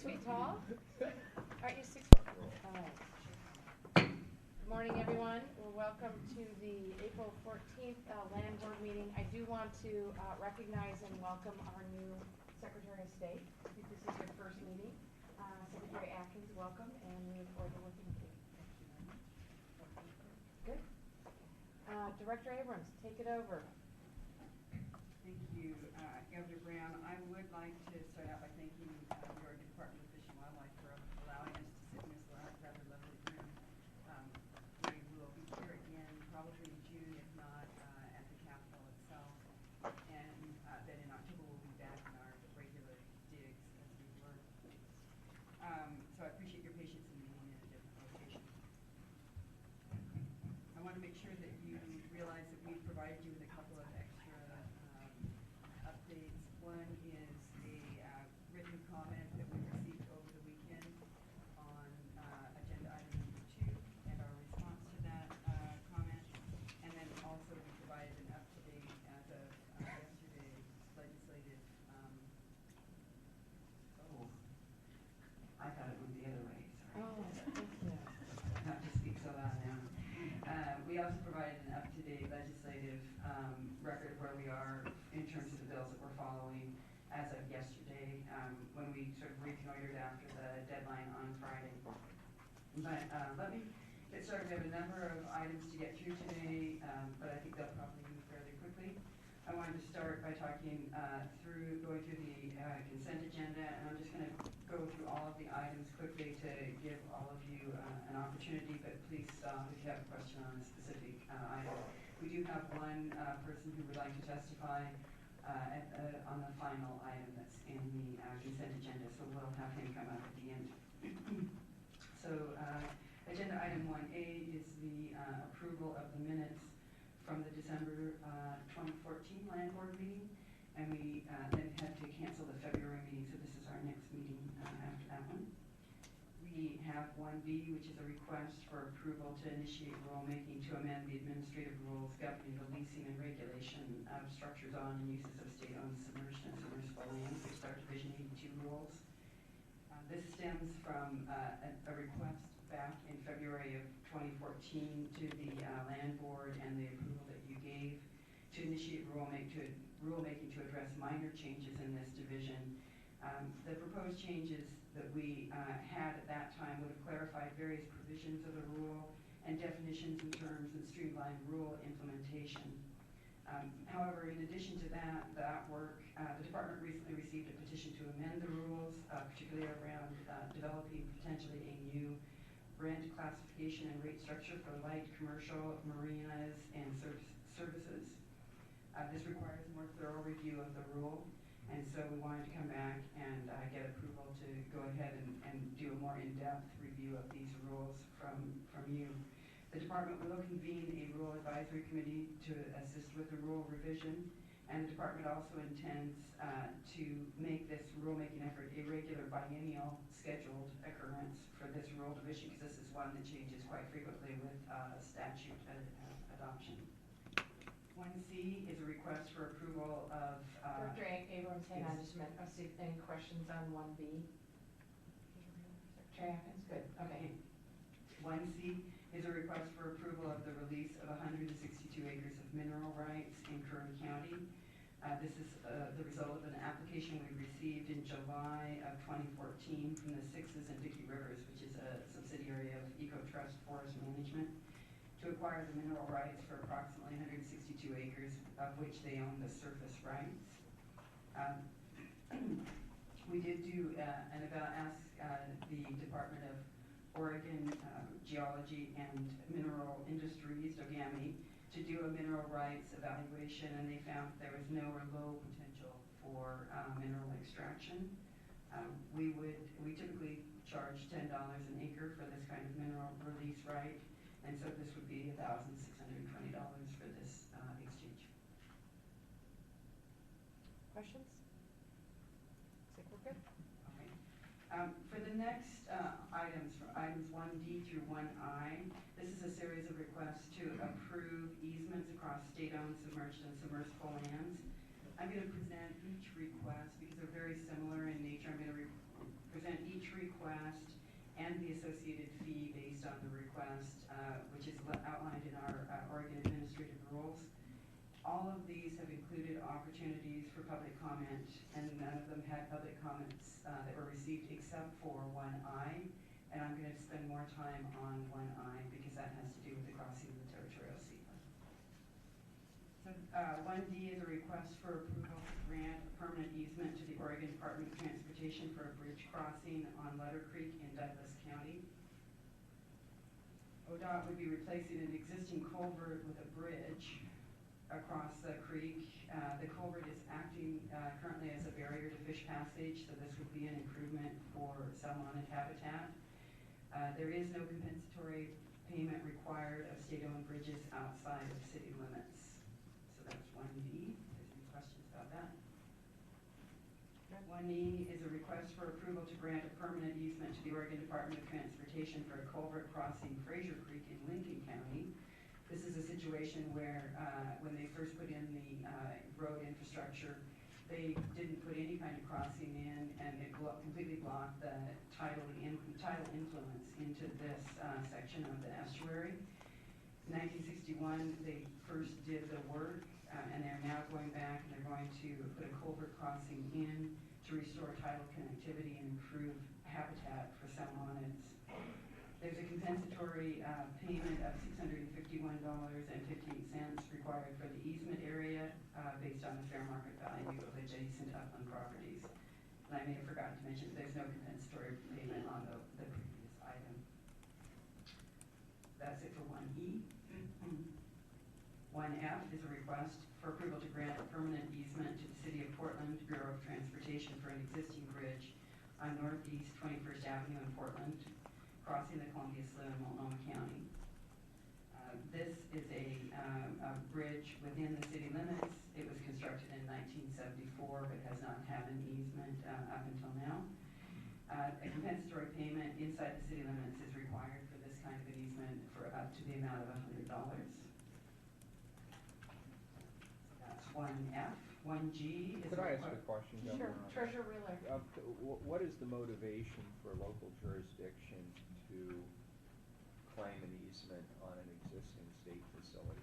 feet tall? Aren't you 6 foot? All right. Good morning, everyone. Well, welcome to the April 14th Land Board meeting. I do want to recognize and welcome our new Secretary of State. I think this is your first meeting. Secretary Atkins, welcome, and we look forward to working with you. Good. Director Abrams, take it over. Thank you, Governor Brown. I would like to start out by thanking your Department of Fish and Wildlife for allowing us to sit in this rather lovely room. We will be here again probably in June, if not at the Capitol itself. And then in October we'll be back in our regular digs as we work. So I appreciate your patience in being in a different location. I want to make sure that you realize that we've provided you with a couple of extra updates. One is a written comment that we received over the weekend on agenda item number 2 and our response to that comment. And then also we provided an up-to-date as of yesterday's legislative. I thought it went the other way. Sorry. Oh, thank you. Not to speak so loud now. We also provided an up-to-date legislative record where we are in terms of the bills that we're following as of yesterday, when we sort of reconnoitered after the deadline on Friday. But let me get started. We have a number of items to get through today, but I think they'll probably move fairly quickly. I wanted to start by talking going through the consent agenda, and I'm just going to go through all of the items quickly to give all of you an opportunity, but please stop if you have a question on a specific item. We do have one person who would like to testify on the final item that's in the consent agenda, so we'll have him come up at the end. So agenda item 1A is the approval of the minutes from the December 2014 Land Board meeting, and we then had to cancel the February meeting, so this is our next meeting after that one. We have 1B, which is a request for approval to initiate rulemaking to amend the administrative rules governing the leasing and regulation of structures on and uses of state-owned submerged and submersible lands, which are Division 82 rules. This stems from a request back in February of 2014 to the Land Board and the approval that you gave to initiate rulemaking to address minor changes in this division. The proposed changes that we had at that time would have clarified various provisions of the rule and definitions and terms and streamlined rule implementation. However, in addition to that work, the department recently received a petition to amend the rules, particularly around developing potentially a new rent classification and rate structure for light commercial, marinas, and services. This requires a more thorough review of the rule, and so we wanted to come back and get approval to go ahead and do a more in-depth review of these rules from you. The department will convene a rule advisory committee to assist with the rule revision, and the department also intends to make this rulemaking effort a regular biennial scheduled occurrence for this rule division, because this is one that changes quite frequently with statute adoption. 1C is a request for approval of... Director Abrams, hang on just a minute. I'll see if any questions on 1B. Secretary Atkins? Good. Okay. 1C is a request for approval of the release of 162 acres of mineral rights in Kern County. This is the result of an application we received in July of 2014 from the Sixes and Dickey Rivers, which is a subsidiary of EcoTrust Forest Management, to acquire the mineral rights for approximately 162 acres, of which they own the surface rights. We did do ask the Department of Oregon Geology and Mineral Industries, DOGAMI, to do a mineral rights evaluation, and they found there was no or low potential for mineral extraction. We typically charge $10 an acre for this kind of mineral release right, and so this would be $1,620 for this exchange. Questions? Looks like we're good. Okay. For the next items 1D through 1I, this is a series of requests to approve easements across state-owned submerged and submersible lands. I'm going to present each request because they're very similar in nature. I'm going to present each and the associated fee based on the request, which is outlined in our Oregon Administrative Rules. All of these have included opportunities for public comment, and none of them had public comments that were received except for 1I. And I'm going to spend more time on 1I because that has to do with the crossing of the territorial sea. So 1D is a request for approval to grant a permanent easement to the Oregon Department of Transportation for a bridge crossing on Letter Creek in Douglas County. ODOT would be replacing an existing culvert with a bridge across the creek. The culvert is acting currently as a barrier to fish passage, so this would be an improvement for salmon habitat. There is no compensatory payment required of state-owned bridges outside of city limits. So that's 1D. If there's any questions about that. 1E is a request for approval to grant a permanent easement to the Oregon Department of Transportation for a culvert crossing Fraser Creek in Lincoln County. This is a situation where when they first put in the road infrastructure, they didn't put any kind of crossing in, and it completely blocked the tidal influence into this section of the estuary. In 1961, they first did the work, and they're now going back and they're going to put a culvert crossing in to restore tidal connectivity and improve habitat for salmonids. There's a compensatory payment of $651.15 required for the easement area based on the fair market value of adjacent upland properties. And I may have forgotten to mention there's no compensatory payment on the previous item. That's it for 1E. 1F is a request for approval to grant a permanent easement to the City of Portland Bureau of Transportation for an existing bridge on Northeast 21st Avenue in Portland, crossing the Columbia Slough in Multnomah County. This is a bridge within the city limits. It was constructed in 1974 but has not had an easement up until now. A compensatory payment inside the city limits is required for this kind of an easement for up to the amount of $100. That's 1F. 1G is Could I ask a question, Sure. Governor? Treasurer Wheeler. What is the motivation for local jurisdiction to claim an easement on an existing state facility?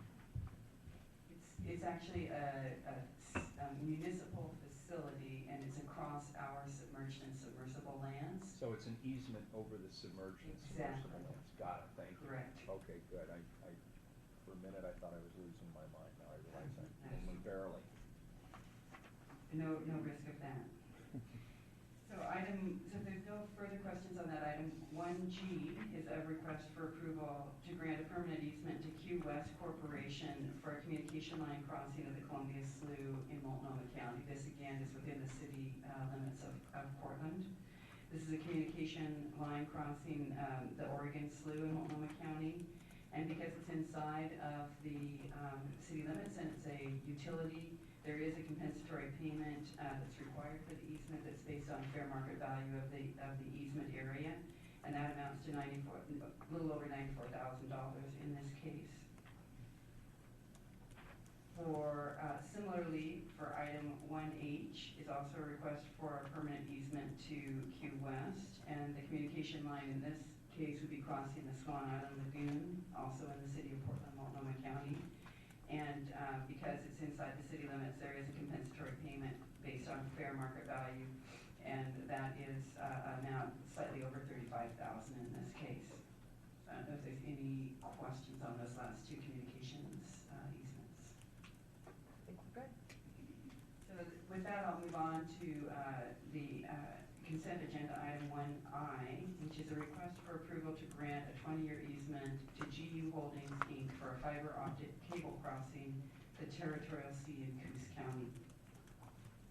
It's actually a municipal facility, and it's across our submerged and submersible lands. So it's an easement over the submerged and submersible Exactly. lands. Got it, thank you. Correct. Okay, good. For a minute, I thought I was losing my mind. Now I realize I'm only barely. No risk of that. So if there's no further questions on that item, 1G is a request for approval to grant a permanent easement to Q West Corporation for a communication line crossing of the Columbia Slough in Multnomah County. This again is within the city limits of Portland. This is a communication line crossing the Oregon Slough in Multnomah County. And because it's inside of the city limits and it's a utility, there is a compensatory payment that's required for the easement that's based on fair market value of the easement area, and that amounts to a little over $94,000 in this case. Similarly, for item 1H is also a request for a permanent easement to Q West, and the communication line in this case would be crossing the Swan Island Lagoon, also in the city of Portland, Multnomah County. And because it's inside the city limits, there is a compensatory payment based on fair market value, and that is amount slightly over $35,000 in this case. I don't know if there's any questions on those last two communications easements. I think we're good. So with that, I'll move on to the consent agenda item 1I, which is a request for approval to grant a 20-year easement to GU Holdings, Inc. for a fiber optic cable crossing the territorial sea in Coos County.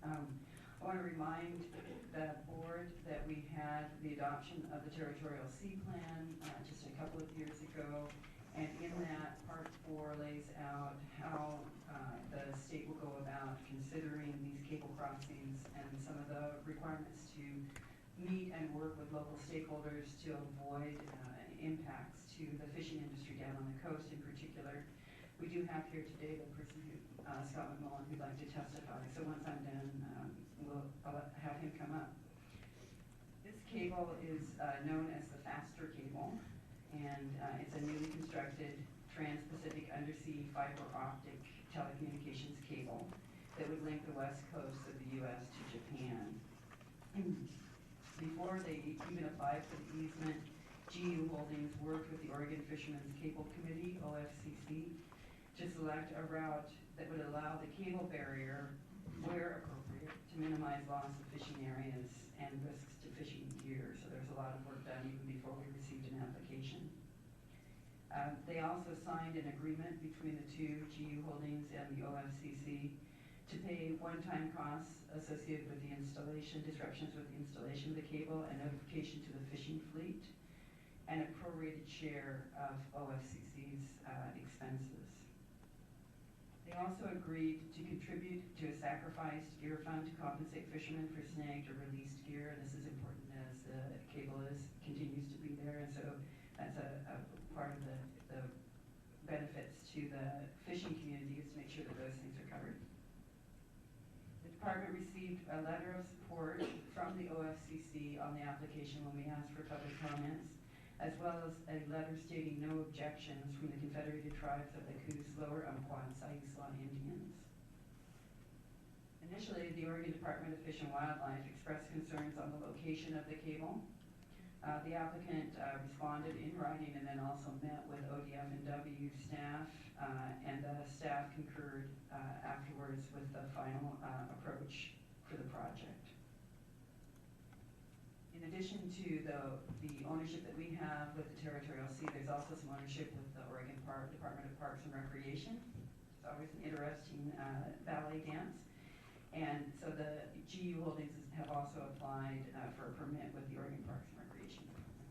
I want to remind the board that we had the adoption of the territorial sea plan just a couple of years ago, and in that, Part 4 lays out how the state will go about considering these cable crossings and some of the requirements to meet and work with local stakeholders to avoid impacts to the fishing industry down on the coast in particular. We do have here today the person who, Scott McMullen, who'd like to testify. So once I'm done, I'll have him come up. This cable cable is known as the Faster Cable, and it's a newly constructed trans-Pacific undersea fiber optic telecommunications cable that would link the west coast of the U.S. to Japan. Before they even applied for the easement, GU Holdings worked with the Oregon Fishermen's Cable Committee, OFCC, to select a route that would allow the cable barrier, where appropriate, to minimize loss of fishing areas and risks to fishing gear. So there's a lot of work done even before we received an application. They also signed an agreement between the two, GU Holdings and the OFCC, to pay one-time costs associated with the installation, disruptions with the installation of the cable, and notification to the fishing fleet, and a prorated share of OFCC's expenses. They also agreed to contribute to a sacrificed gear fund to compensate fishermen for snagged or released gear. This is important as the cable continues to be there, and so that's a part of the benefits to the fishing community, is to make sure that those things are covered. The department received a letter of support from the OFCC on the application when we asked for public comments, as well as a letter stating no objections from the Confederated Tribes of the Coos, Lower Umpqua, and Siuslaw Indians. Initially, the Oregon Department of Fish and Wildlife expressed concerns on the location of the cable. The applicant responded in writing and then also met with ODF&W staff, and the staff concurred afterwards with the final approach for the project. In addition to the ownership that we have with the Territorial Sea, there's also some ownership with the Oregon Department of Parks and Recreation. It's always an interesting ballet dance. And so the GU Holdings have also applied for a permit with the Oregon Parks and Recreation Department.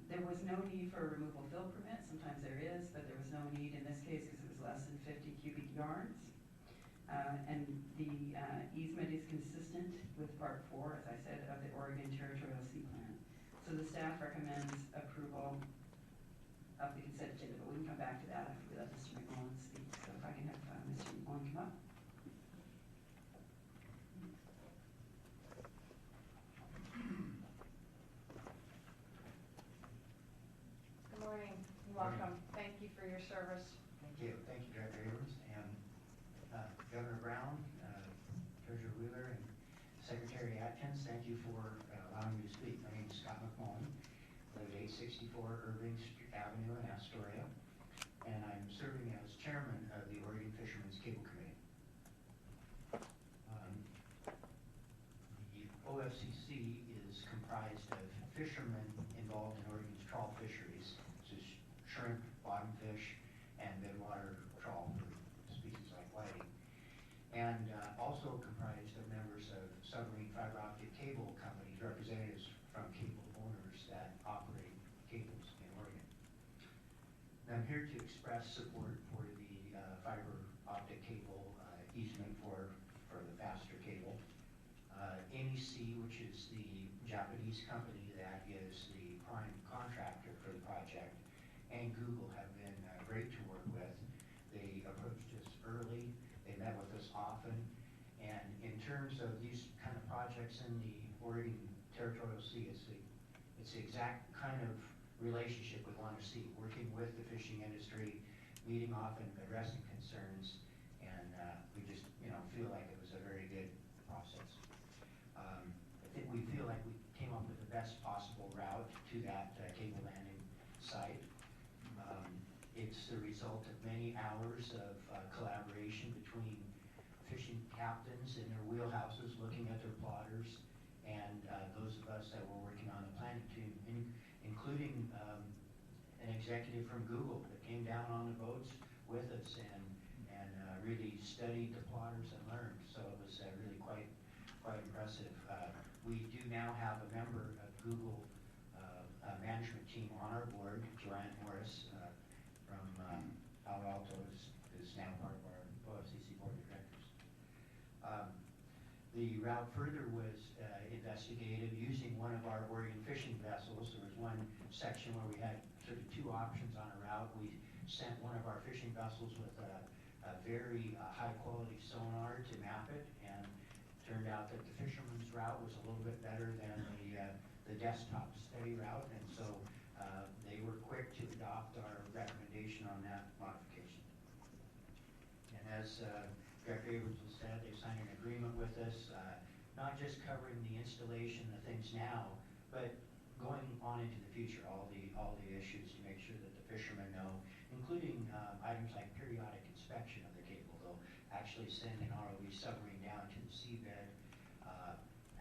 There was no need for a removal fill permit. Sometimes there is, but there was no need in this case because it was less than 50 cubic yards. And the easement is consistent with Part 4, as I said, of the Oregon Territorial Sea Plan. So the staff recommends approval of the consent agenda, but we can come back to that after we let Mr. McMullen speak. So if I can have Mr. McMullen come up. Good morning, and welcome. Thank you for your service. Thank you, Director Abrams, and Governor Brown, Treasurer Wheeler, and Secretary Atkins. Thank you for allowing me to speak. My name is Scott McMullen, live at 864 Irving Avenue in Astoria, and I'm serving as chairman of the Oregon Fishermen's Cable Committee. The OFCC is comprised of fishermen involved in Oregon's trawl fisheries, such as shrimp, bottomfish, and midwater trawl for species like whiting, and also comprised of members of submarine fiber optic cable companies, representatives from cable owners that operate cables in Oregon. And I'm here to express support for the fiber optic cable easement for the Faster cable. NEC, which is the Japanese company that is the prime contractor for the project, and Google have been great to work with. They approached us early, they met with us often, and in terms of these kind of projects in the Oregon Territorial Sea, it's the exact kind of relationship we want to see, working with the fishing industry, meeting often, addressing concerns, and we just feel like it was a very good process. I think we feel like we came up with the best possible route to that cable landing site. It's the result of many hours of collaboration between fishing captains in their wheelhouses looking at their plotters, and those of us that were working on the planning team, including an executive from Google that came down on the boats with us and really studied the plotters and learned. So it was really quite impressive. We do now have a member of Google management team on our board, Joanne Morris from Palo Alto, is now part of our OFCC board of directors. The route further was investigated using one of our Oregon fishing vessels. There was one section where we had sort of two options on a route. We sent one of our fishing vessels with a very high quality sonar to map it and Turned out that the fisherman's route was a little bit better than the desktop study route, and so they were quick to adopt our recommendation on that modification. And as Director Abrams has said, they've signed an agreement with us, not just covering the installation, the things now, but going on into the future, all the issues to make sure that the fishermen know, including items like periodic inspection of the cable. They'll actually send an ROV submarine down to the seabed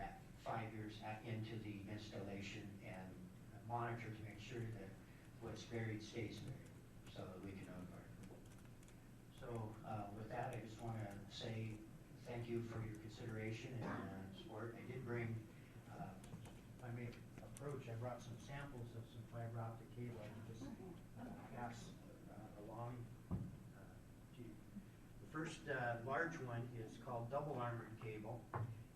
at 5 years into the installation and monitor to make sure that what's buried stays buried, so that we can notify. So with that, I just want to say thank you for your consideration and support. I did bring, if I may approach, I brought some samples of some fiber optic cable I can just pass along to you. The first large one is called double armored cable,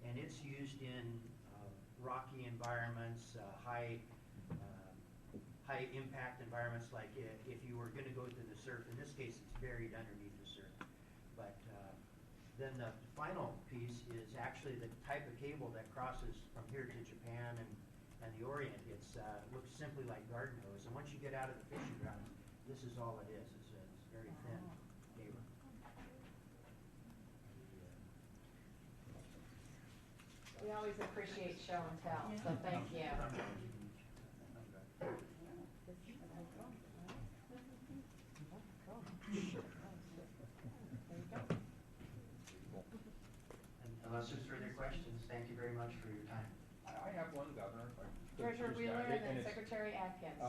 and it's used in rocky environments, high impact environments, like if you were going to go to the surf. In this case, it's buried underneath the surf. But then the final piece is actually the type of cable that crosses from here to Japan and the Orient. It's looks simply like garden hose, and once you get out of the fishing grounds, this is all it is. It's very thin cable. We always appreciate show and tell, so thank you. Unless there's further questions, thank you very much for your time. I have one, Governor, if I could Treasurer just Wheeler add, and then it's, Secretary Atkins.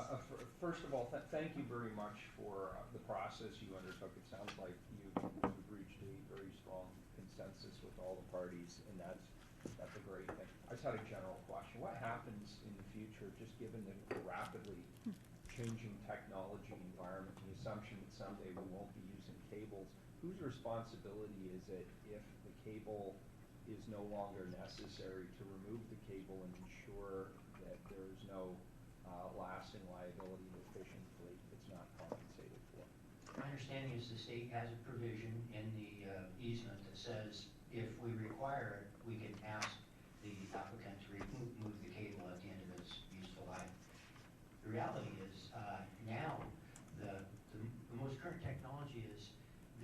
First of all, thank you very much for the process you undertook. It sounds like you've reached a very strong consensus with all the parties, and that's a great thing. I just had a general question. What happens in the future, just given the rapidly changing technology environment, the assumption that someday we won't be using cables, whose responsibility is it if the cable is no longer necessary to remove the cable and ensure that there's no lasting liability to the fishing fleet that's not compensated for? My understanding is the state has a provision in the easement that says if we require it, we can ask the applicant to remove the cable at the end of its useful life. The reality is now the most current technology is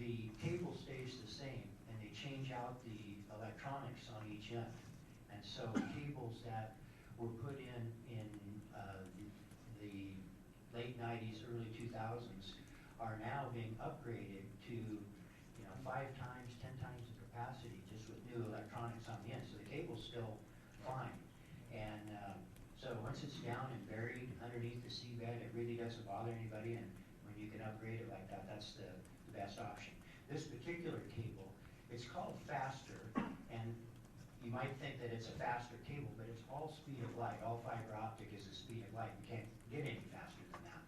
the cable stays the same, and they change out the electronics on each end. And so cables that were put in the late 90s, early 2000s are now being upgraded to 5 times, 10 times the capacity just with new electronics on the end. So the cable's still fine. And so once it's down and buried underneath the seabed, it really doesn't bother anybody. And when you can upgrade it like that, that's the best option. This particular cable, it's called faster, and you might think that it's a faster cable, but it's all speed of light. All fiber optic is the speed of light. You can't get any faster than that.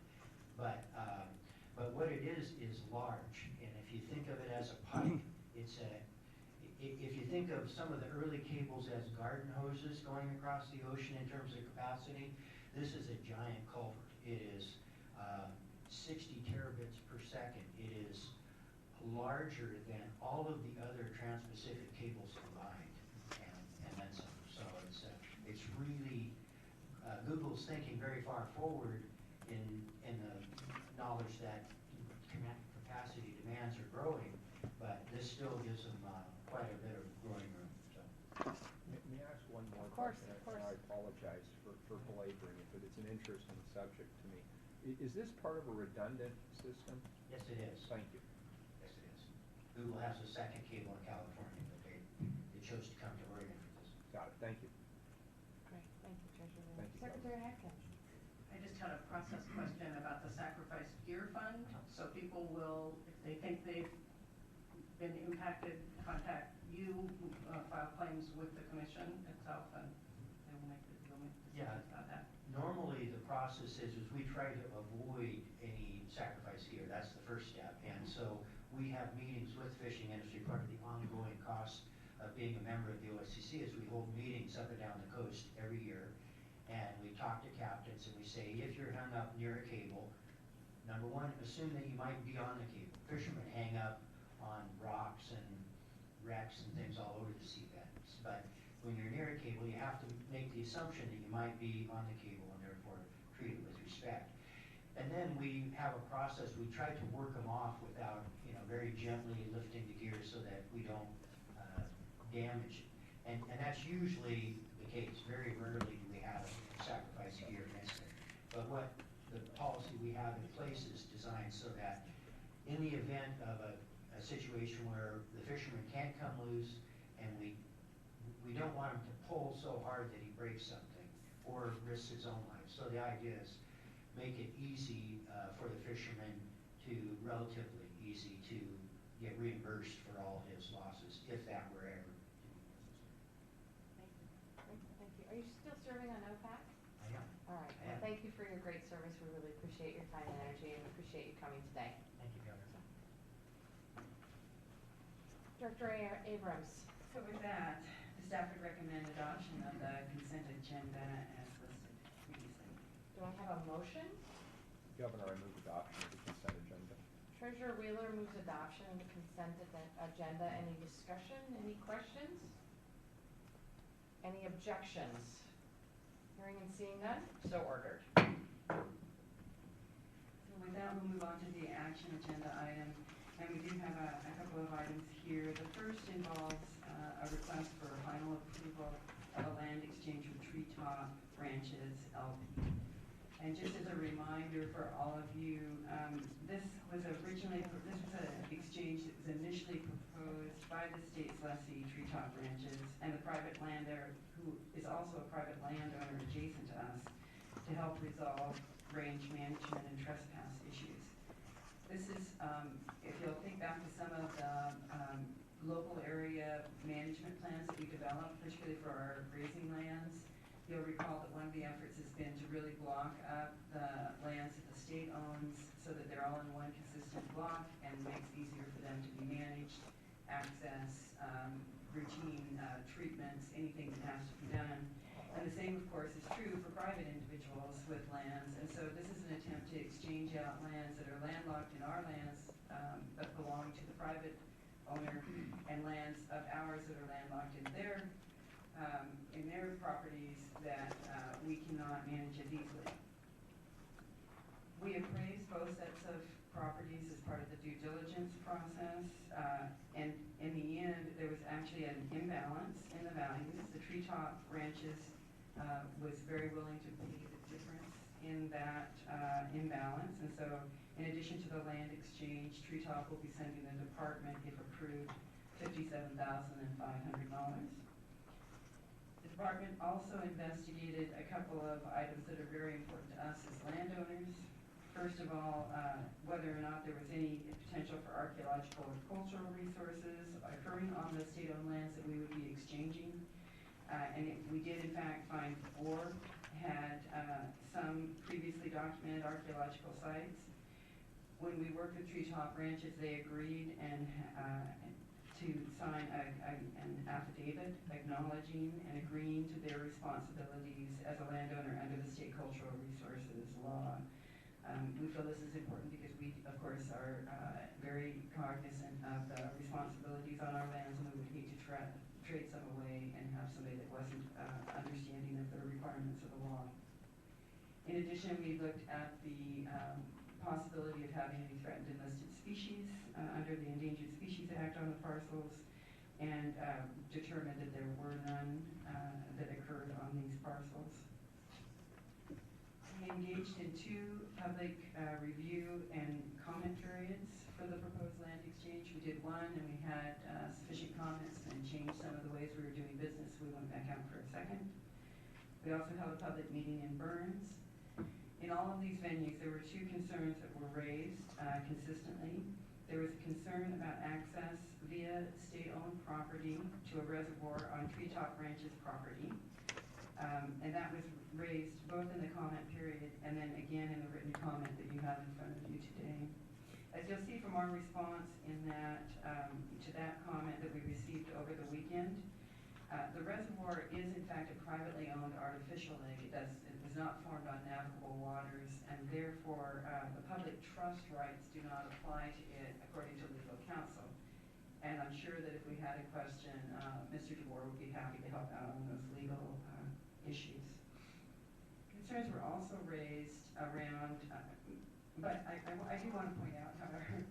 But what it is large, and if you think of it as a pipe, if you think of some of the early cables as garden hoses going across the ocean in terms of capacity, this is a giant culvert. It is 60 terabits per second. It is larger than all of the other Trans-Pacific cables combined, and then some. So it's really Google's thinking very far forward in the knowledge that capacity demands are growing, but this still gives them quite a bit of growing room. So. May I ask one more question? question? Of course. I apologize for belaboring it, but it's an interesting subject to me. Is this part of a redundant system? Yes, it is. Thank you. Yes, it is. Google has a second cable in California, but they chose to come to Oregon for this. Got it. Thank you. Great, thank you, Treasurer Wheeler. Thank you, Secretary Atkins. I just had a process question about the sacrifice gear fund. So people will, if they think they've been impacted, contact you, file claims with the commission itself, and they will make decisions about that. Normally, the process is we try to avoid any sacrifice gear. That's the first step. And so we have meetings with fishing industry. Part of the ongoing cost of being a member of the OSCC is we hold meetings up and down the coast every year. And we talk to captains and we say, if you're hung up near a cable, number one, assume that you might be on the cable. Fishermen hang up on rocks and wrecks and things all over the seabed. but when you're near a cable, you have to make the assumption that you might be on the cable and therefore treat it with respect. And then we have a process, we try to work them off without, very gently lifting the gear so that we don't damage it. And that's usually the case. Very rarely do we have sacrifice gear incident. But what the policy we have in place is designed so that in the event of a situation where the fisherman can't come loose and we don't want him to pull so hard that he breaks something or risks his own life. So the idea is make it easy for the fisherman relatively easy to get reimbursed for all his losses, if that were ever to be necessary. Thank you. Are you still serving on OPAC? I am. All right. Well, thank you for your great service. We really appreciate your time and energy, and appreciate you coming today. Thank you, Governor. Director Abrams. So with that, the staff would recommend adoption of the consent agenda as listed previously. Do I have a motion? Governor, I move adoption of the consent agenda. Treasurer Wheeler moves adoption of the consent agenda. Any discussion? Any questions? Any objections? Hearing and seeing none, so ordered. So with that, we'll move on to the action agenda item. And we do have a couple of items here. The first involves a request for final approval of a land exchange with Treetop Ranches LP. And just as a reminder for all of you, this was an exchange that was initially proposed by the state's lessee, Treetop Ranches, and the private landowner, who is also a private landowner adjacent to us, to help resolve range management and trespass issues. This is, if you'll think back to some of the local area management plans that we developed, particularly for our grazing lands, you'll recall that one of the efforts has been to really block up the lands that the state owns so that they're all in one consistent block and makes it easier for them to be managed, access, routine treatments, anything that has to be done. And the same, of course, is true for private individuals with lands. And so this is an attempt to exchange out lands that are landlocked in our lands that belong to the private owner, and lands of ours that are landlocked in their properties that we cannot manage as easily. We appraised both sets of properties as part of the due diligence process, and in the end, there was actually an imbalance in the values. The Treetop Ranches was very willing to pay the difference in that imbalance, and so in addition to the land exchange, Treetop will be sending the department, if approved, $57,500. The department also investigated a couple of items that are very important to us as landowners. First of all, whether or not there was any potential for archaeological or cultural resources occurring on the state-owned lands that we would be exchanging. We did in fact find 4 had some previously documented archaeological sites. When we worked with Treetop Ranches, they agreed to sign an affidavit acknowledging and agreeing to their responsibilities as a landowner under the state cultural resources law. We feel this is important because we, of course, are very cognizant of the responsibilities on our lands, and we would hate to trade some away and have somebody that wasn't understanding of the requirements of the law. In addition, we looked at the possibility of having any threatened and listed species under the Endangered Species Act on the parcels, and determined that there were none that occurred on these parcels. We engaged in 2 public review and comment periods for the proposed land exchange. We did one, and we had sufficient comments and changed some of the ways we were doing business. We went back out for a second. We also held a public meeting in Burns. In all of these venues, there were 2 concerns that were raised consistently. There was a concern about access via state-owned property to a reservoir on Treetop Ranches property. And that was raised both in the comment period and then again in the written comment that you have in front of you today. As you'll see from our response in that, to that comment that we received over the weekend, the reservoir is in fact a privately owned artificial lake. It was not formed on navigable waters, and therefore the public trust rights do not apply to it according to legal counsel. And I'm sure that if we had a question, Mr. DeBoer would be happy to help out on those legal issues. Concerns were also raised around, but I do want to point out, however,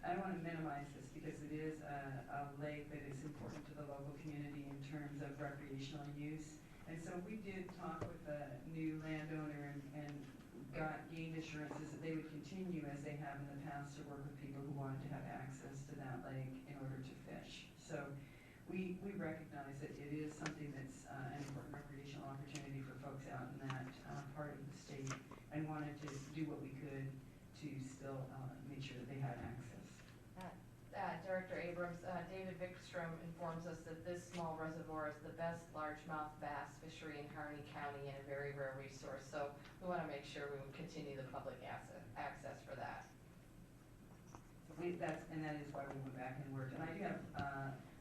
I don't want to minimize this because it is a lake that is important to the local community in terms of recreational use. And so we did talk with the new landowner and gained assurances that they would continue as they have in the past to work with people who wanted to have access to that lake in order to fish. So we recognize that it is something that's an important recreational opportunity for folks out in that part of the state, and wanted to do what we could to still make sure that they had access. Director Abrams, David Vickstrom informs us that this small reservoir is the best largemouth bass fishery in Harney County and a very rare resource. So we want to make sure we would continue the public access for that. And that is why we went back and worked. And I do have,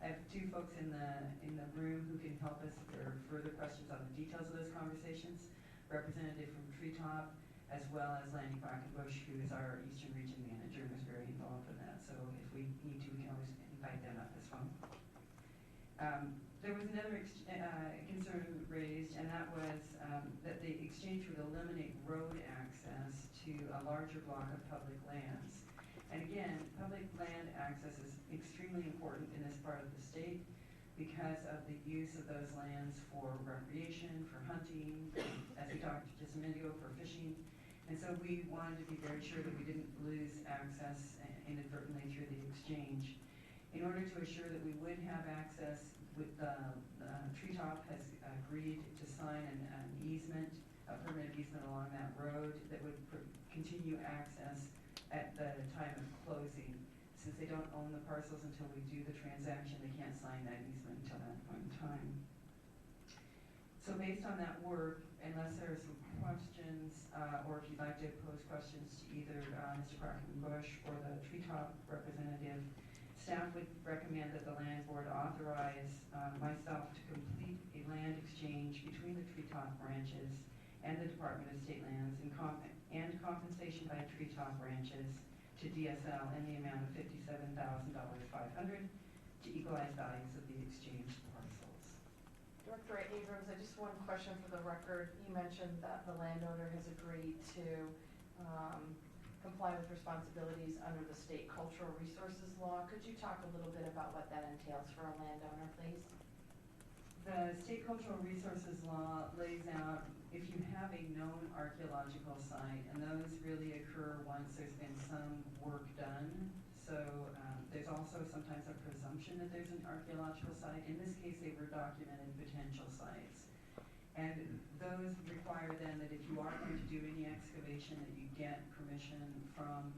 I have two folks in the room who can help us if there are further questions on the details of those conversations. Representative from Treetop, as well as Lanny Quackenbush, who is our Eastern Region Manager, who's very involved in that. So if we need to, we can always invite them up as well. There was another concern raised, and that was that the exchange would eliminate road access to a larger block of public lands. And again, public land access is extremely important in this part of the state because of the use of those lands for recreation, for hunting, as we talked just a minute ago, for fishing. And so we wanted to be very sure that we didn't lose access inadvertently through the exchange. In order to assure that we would have access, with Treetop has agreed to sign an easement, a permanent easement along that road that would continue access at the time of closing. Since they don't own the parcels until we do the transaction, they can't sign that easement until that point in time. So based on that work, unless there are some questions, or if you'd like to pose questions to either Mr. Quackenbush or the Treetop representative, staff would recommend that the land board authorize myself to complete a land exchange between the Treetop ranches and the Department of State Lands and compensation by Treetop ranches to DSL in the amount of $57,500 to equalize values of the exchanged parcels. Director Abrams, I just one question for the record. You mentioned that the landowner has agreed to comply with responsibilities under the state cultural resources law. Could you talk a little bit about what that entails for a landowner, please? The state cultural resources law lays out if you have a known archaeological site, and those really occur once there's been some work done. So there's also sometimes a presumption that there's an archaeological site. In this case, they were documented potential sites. And those require then that if you are going to do any excavation, that you get permission from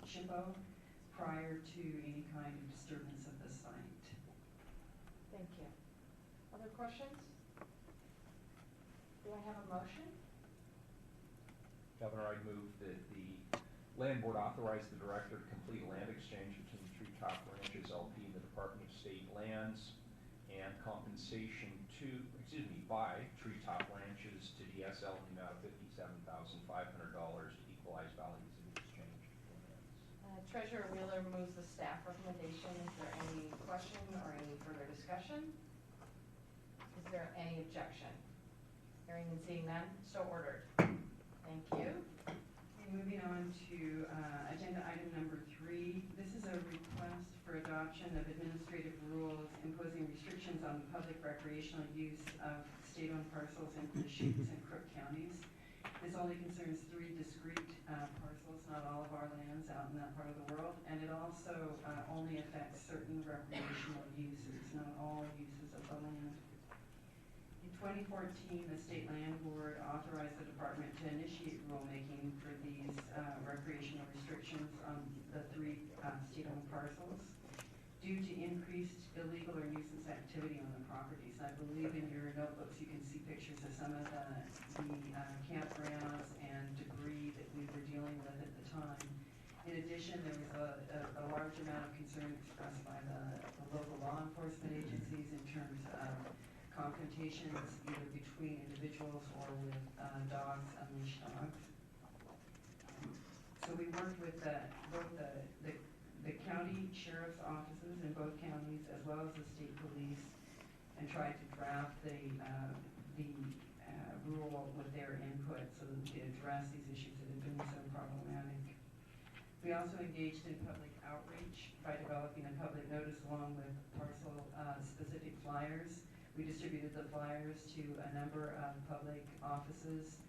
SHPO prior to any kind of disturbance of the site. Thank you. Other questions? Do I have a motion? Governor, I move that the land board authorize the director to complete a land exchange between Treetop Ranches LP and the Department of State Lands and compensation by Treetop Ranches to DSL in the amount of $57,500 to equalize values of the exchange. Treasurer Wheeler moves the staff recommendation. Is there any question or any further discussion? Is there any objection? Hearing and seeing none, so ordered. Thank you. Okay, moving on to agenda item number 3. This is a request for adoption of administrative rules imposing restrictions on the public recreational use of state-owned parcels in Deschutes and Crook counties. This only concerns 3 discrete parcels, not all of our lands out in that part of the world, and it also only affects certain recreational uses, not all uses of the land. In 2014, the State Land Board authorized the department to initiate rulemaking for these recreational restrictions on the 3 state-owned parcels due to increased illegal or nuisance activity on the properties. I believe in your notebooks you can see pictures of some of the campgrounds and debris that we were dealing with at the time. In addition, there was a large amount of concern expressed by the local law enforcement agencies in terms of confrontations either between individuals or with dogs, unleashed dogs. So we worked with both the the county sheriff's offices in both counties, as well as the state police, and tried to draft the rule with their input so that we could address these issues that have been so problematic. We also engaged in public outreach by developing a public notice along with parcel specific flyers. We distributed the flyers to a number of public offices,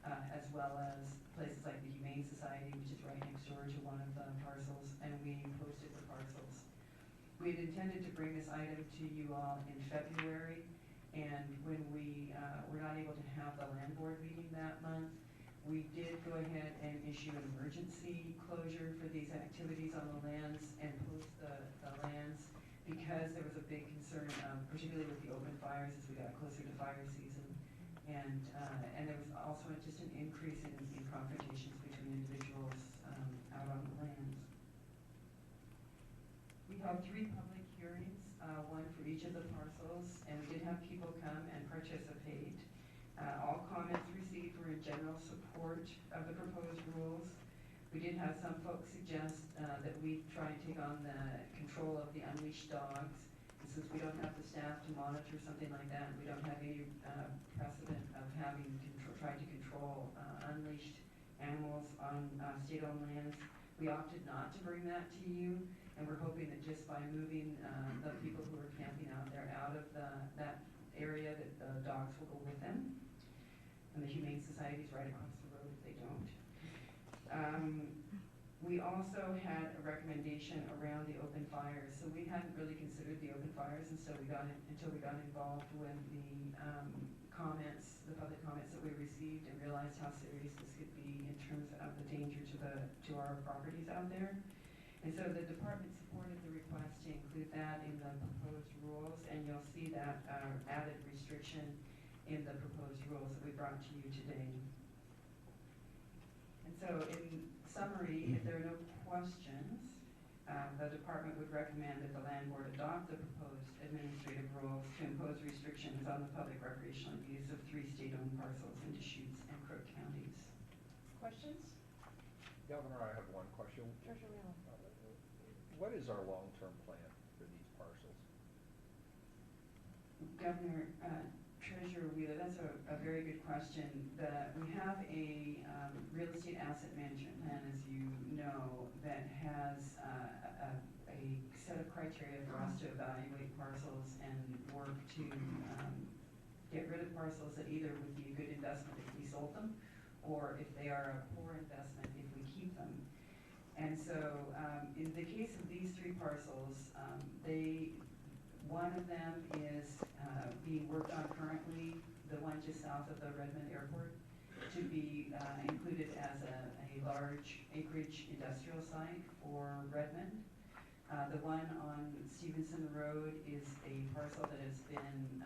as well as places like the Humane Society, which is right next door to one of the parcels, and we posted the parcels. We had intended to bring this item to you all in February, and when we were not able to have the land board meeting that month, we did go ahead and issue an emergency closure for these activities on the lands and post the lands, because there was a big concern, particularly with the open fires as we got closer to fire season. And there was also just an increase in confrontations between individuals out on the lands. We held 3 public hearings, one for each of the parcels, and we did have people come and participate. All comments received were in general support of the proposed rules. We did have some folks suggest that we try and take on the control of the unleashed dogs. And since we don't have the staff to monitor something like that, we don't have any precedent of having tried to control unleashed animals on state-owned lands, we opted not to bring that to you. And we're hoping that just by moving the people who are camping out there out of that area, that the dogs will go with them. And the Humane Society is right across the road if they don't. We also had a recommendation around the open fires. So we hadn't really considered the open fires until we got involved with the comments, the public comments that we received, and realized how serious this could be in terms of the danger to our properties out there. And so the department supported the request to include that in the proposed rules, and you'll see that added restriction in the proposed rules that we brought to you today. And so in summary, if there are no questions, the department would recommend that the land board adopt the proposed administrative rules to impose restrictions on the public recreational use of 3 state-owned parcels in Deschutes and Crook counties. Questions? Governor, I have one question. Treasurer Wheeler. What is our long-term plan for these parcels? Governor, Treasurer Wheeler, that's a very good question. We have a real estate asset management plan, as you know, that has a set of criteria for us to evaluate parcels and work to get rid of parcels that either would be a good investment if we sold them, or if they are a poor investment if we keep them. And so in the case of these 3 parcels, one of them is being worked on currently, the one just south of the Redmond Airport, to be included as a large acreage industrial site for Redmond. The one on Stevenson Road is a parcel that has been,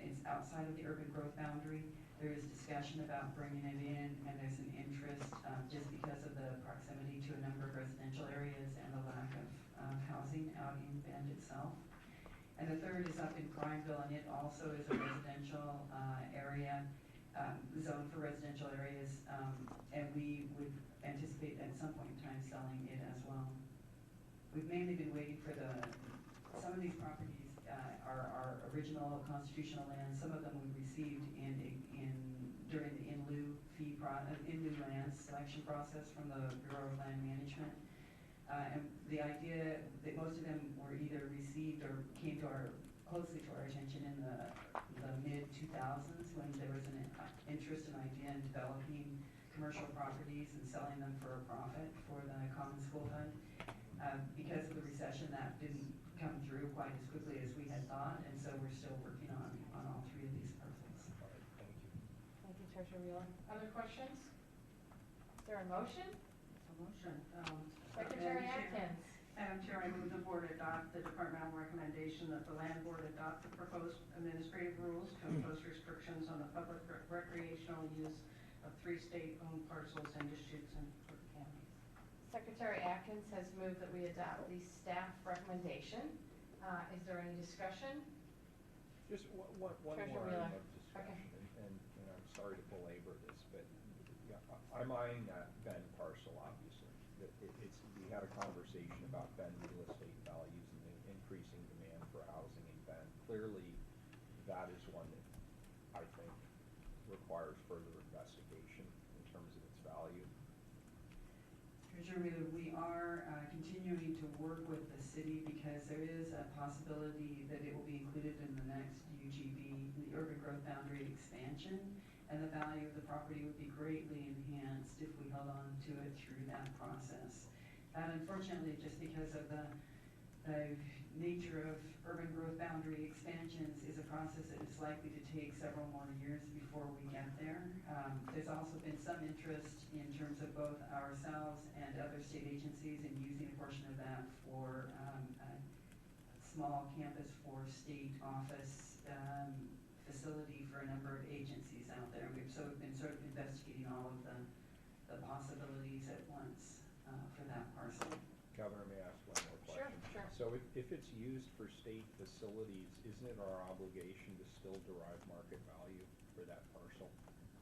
is outside of the urban growth boundary. There is discussion about bringing it in, and there's an interest just because of the proximity to a number of residential areas and the lack of housing out in Bend itself. And the third is up in Prineville, and it also is a residential area, zoned for residential areas, and we would anticipate at some point in time selling it as well. We've mainly been waiting for some of these properties are original constitutional lands. Some of them we received during the in lieu land selection process from the Bureau of Land Management. And the idea that most of them were either received or came closely to our attention in the mid-2000s, when there was an interest and idea in developing commercial properties and selling them for a profit for the Common School Fund. Because of the recession, that didn't come through quite as quickly as we had thought, and so we're still working on all 3 of these parcels. All right, thank you. Thank you, Treasurer Wheeler. Other questions? Is there a motion? It's a motion. Secretary Atkins. Madam Chair, I move the board adopt the departmental recommendation that the land board adopt the proposed administrative rules to impose restrictions on the public recreational use of 3 state-owned parcels in Deschutes and Crook counties. Secretary Atkins has moved that we adopt the staff recommendation. Is there any discussion? Just one Treasurer more Wheeler. item of discussion, Okay. and I'm sorry to belabor this, but yeah, I'm eyeing that Bend parcel, obviously. We had a conversation about Bend real estate values and the increasing demand for housing in Bend. Clearly, that is one that I think requires further investigation in terms of its value. Treasurer Wheeler, we are continuing to work with the city because there is a possibility that it will be included in the next UGB, the urban growth boundary expansion, and the value of the property would be greatly enhanced if we held on to it through that process. And unfortunately, just because of the nature of urban growth boundary expansions is a process that is likely to take several more years before we get there. There's also been some interest in terms of both ourselves and other state agencies in using a portion of that for a small campus for state office facility for a number of agencies out there. We've been sort of investigating all of the possibilities at once for that parcel. Governor, may I ask one more question? Sure. So if it's used for state facilities, isn't it our obligation to still derive market value for that parcel?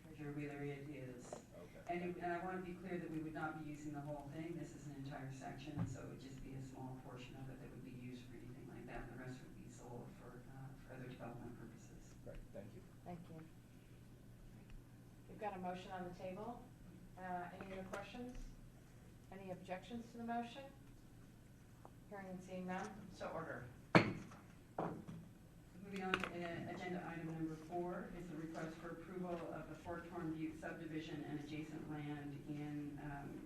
Treasurer Wheeler, it is. Okay. And I want to be clear that we would not be using the whole thing. This is an entire section, so it would just be a small portion of it that would be used for anything like that. The rest would be sold for other development purposes. Great, thank you. Thank you. We've got a motion on the table. Any other questions? Any objections to the motion? Hearing and seeing none, so ordered. Moving on to agenda item number 4 is the request for approval of the Fort Torrens Butte subdivision and adjacent land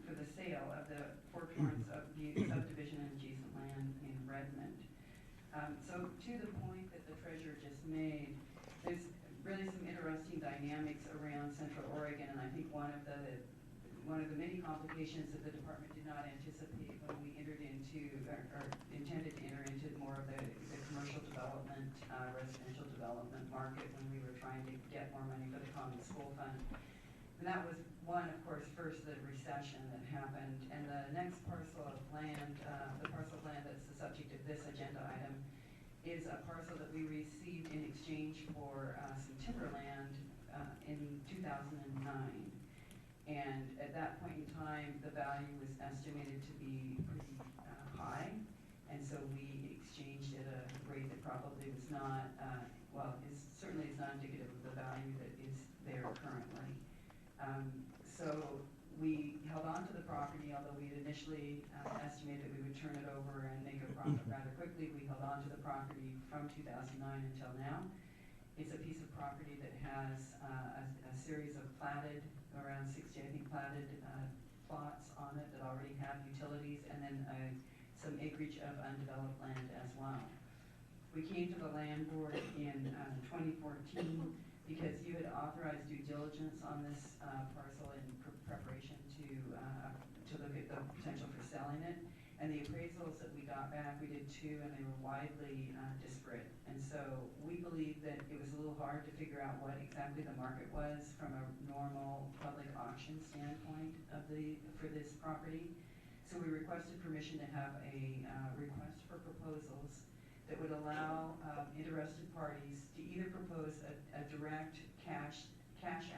for the sale of the Fort Torrens Butte subdivision and adjacent land in Redmond. So to the point that the treasurer just made, there's really some interesting dynamics around Central Oregon, and I think one of the many complications that the department did not anticipate when we entered into or intended to enter into more of the commercial development, residential development market when we were trying to get more money for the Common School Fund. And that was one, of course, first the recession that happened, and the next parcel of land, the parcel of land that's the subject of this agenda item, is a parcel that we received in exchange for some timberland in 2009. And at that point in time, the value was estimated to be pretty high, and so we exchanged at a rate that probably was not, certainly is not indicative of the value that is there currently. So we held on to the property, although we had initially estimated that we would turn it over and make a profit rather quickly. We held on to the property from 2009 until now. It's a piece of property that has a series of platted, around 60, I think, platted plots on it that already have utilities, and then some acreage of undeveloped land as well. We came to the land board in 2014 because you had authorized due diligence on this parcel in preparation to look at the potential for selling it. And the appraisals that we got back, we did 2, and they were widely disparate. And so we believed that it was a little hard to figure out what exactly the market was from a normal public auction standpoint for this property. So we requested permission to have a request for proposals that would allow interested parties to either propose a direct cash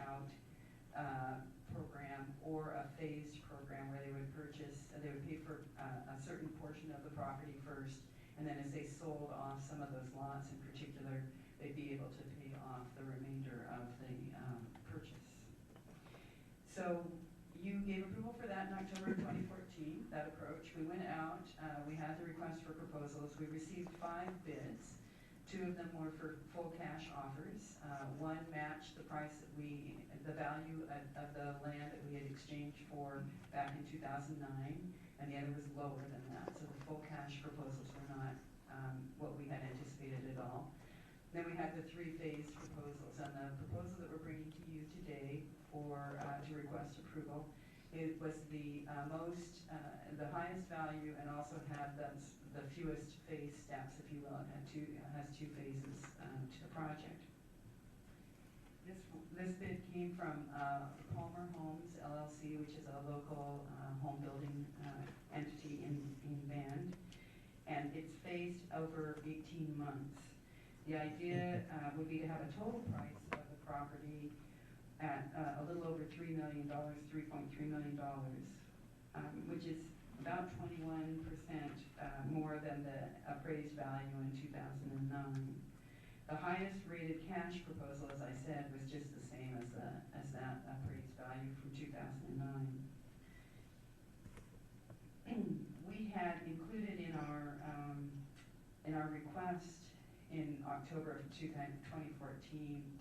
out program or a phased program where they would pay for a certain portion of the property first, and then as they sold off some of those lots in particular, they'd be able to pay off the remainder of the purchase. So you gave approval for that in October 2014, that approach. We went out, we had the request for proposals, we received 5 bids. 2 of them were for full cash offers. One matched the price that the value of the land that we had exchanged for back in 2009, and the other was lower than that. So the full cash proposals were not what we had anticipated at all. Then we had the 3 phased proposals, and the proposal that we're bringing to you today to request approval, it was the highest value, and also had the fewest phase steps, if you will. It has 2 phases to the project. This bid came from Palmer Homes LLC, which is a local home building entity in Bend, and it's phased over 18 months. The idea would be to have a total price of the property at a little over $3 million, $3.3 million, which is about 21% more than the appraised value in 2009. The highest rated cash proposal, as I said, was just the same as that appraised value from 2009. We had included in our request in October of 2014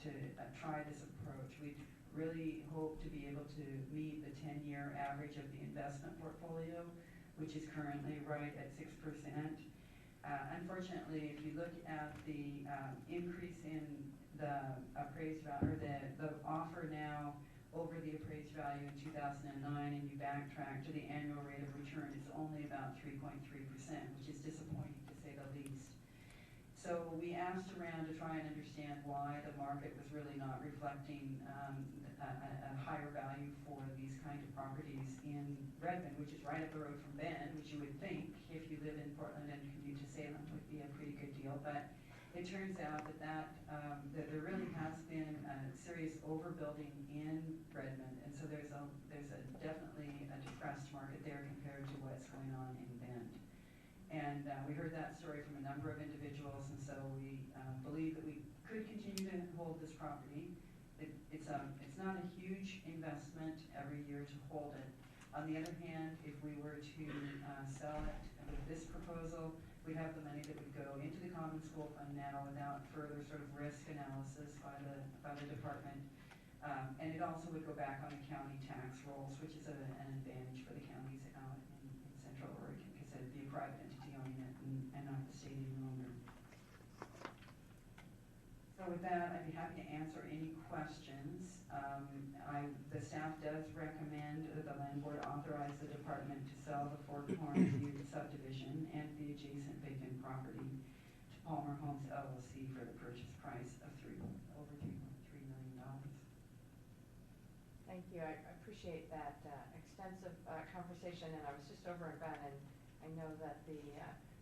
to try this approach. We really hope to be able to meet the 10-year average of the investment portfolio, which is currently right at 6%. Unfortunately, if you look at the increase in the appraised value, or the offer now over the appraised value in 2009, and you backtrack to the annual rate of return, it's only about 3.3%, which is disappointing to say the least. So we asked around to try and understand why the market was really not reflecting a higher value for these kind of properties in Redmond, which is right up the road from Bend, which you would think, if you live in Portland and commute to Salem, would be a pretty good deal. But it turns out that there really has been a serious overbuilding in Redmond, and so there's definitely a depressed market there compared to what's going on in Bend. And we heard that story from a number of individuals, and so we believe that we could continue to hold this property. It's not a huge investment every year to hold it. On the other hand, if we were to sell it with this proposal, we'd have the money that would go into the Common School Fund now without further sort of risk analysis by the department. And it also would go back on the county tax rolls, which is an advantage for the counties out in Central Oregon, because it'd be a private entity owning it and not the state any longer. So with that, I'd be happy to answer any questions. The staff does recommend that the land board authorize the department to sell the Four Corners View subdivision and the adjacent vacant property to Palmer Homes LLC for the purchase price of over $3.3 million. Thank you. I appreciate that extensive conversation, and I was just over in Bend, and I know that the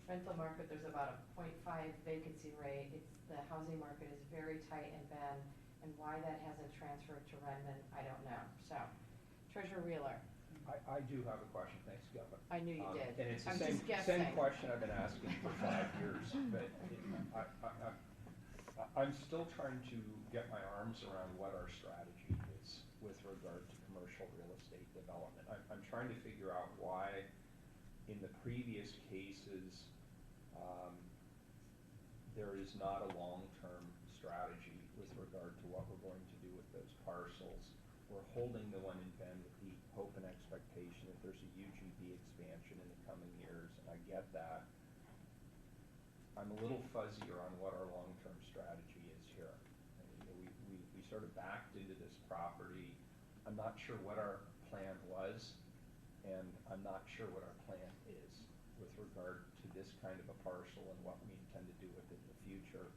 rental market, there's about a 0.5 vacancy rate. The housing market is very tight in Bend, and why that hasn't transferred to Redmond, I don't know. So, Treasurer Wheeler. I do have a question, thanks, Gavin. I knew you did. And it's the I'm same, just guessing. same question I've been asking for 5 years, but I'm still trying to get my arms around what our strategy is with regard to commercial real estate development. I'm trying to figure out why in the previous cases there is not a long-term strategy with regard to what we're going to do with those parcels. We're holding the one in Bend with the hope and expectation that there's a UGB expansion in the coming years, and I get that. I'm a little fuzzier on what our long-term strategy is here. We sort of backed into this property. I'm not sure what our plan was, and I'm not sure what our plan is with regard to this kind of a parcel and what we intend to do with it in the future.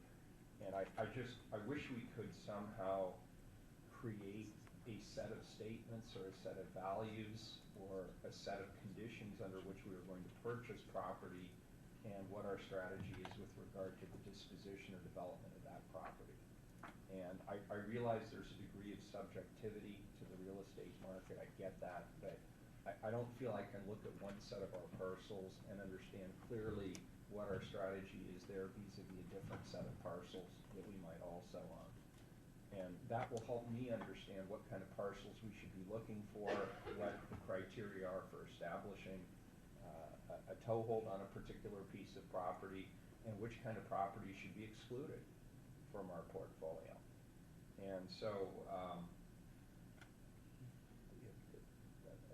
And I wish we could somehow create a set of statements or a set of values or a set of conditions under which we were going to purchase property and what our strategy is with regard to the disposition or development of that property. And I realize there's a degree of subjectivity to the real estate market, I get that, but I don't feel I can look at one set of our parcels and understand clearly what our strategy is there vis-a-vis a different set of parcels that we might also own. And that will help me understand what kind of parcels we should be looking for, what the criteria are for establishing a toehold on a particular piece of property, and which kind of property should be excluded from our portfolio. And so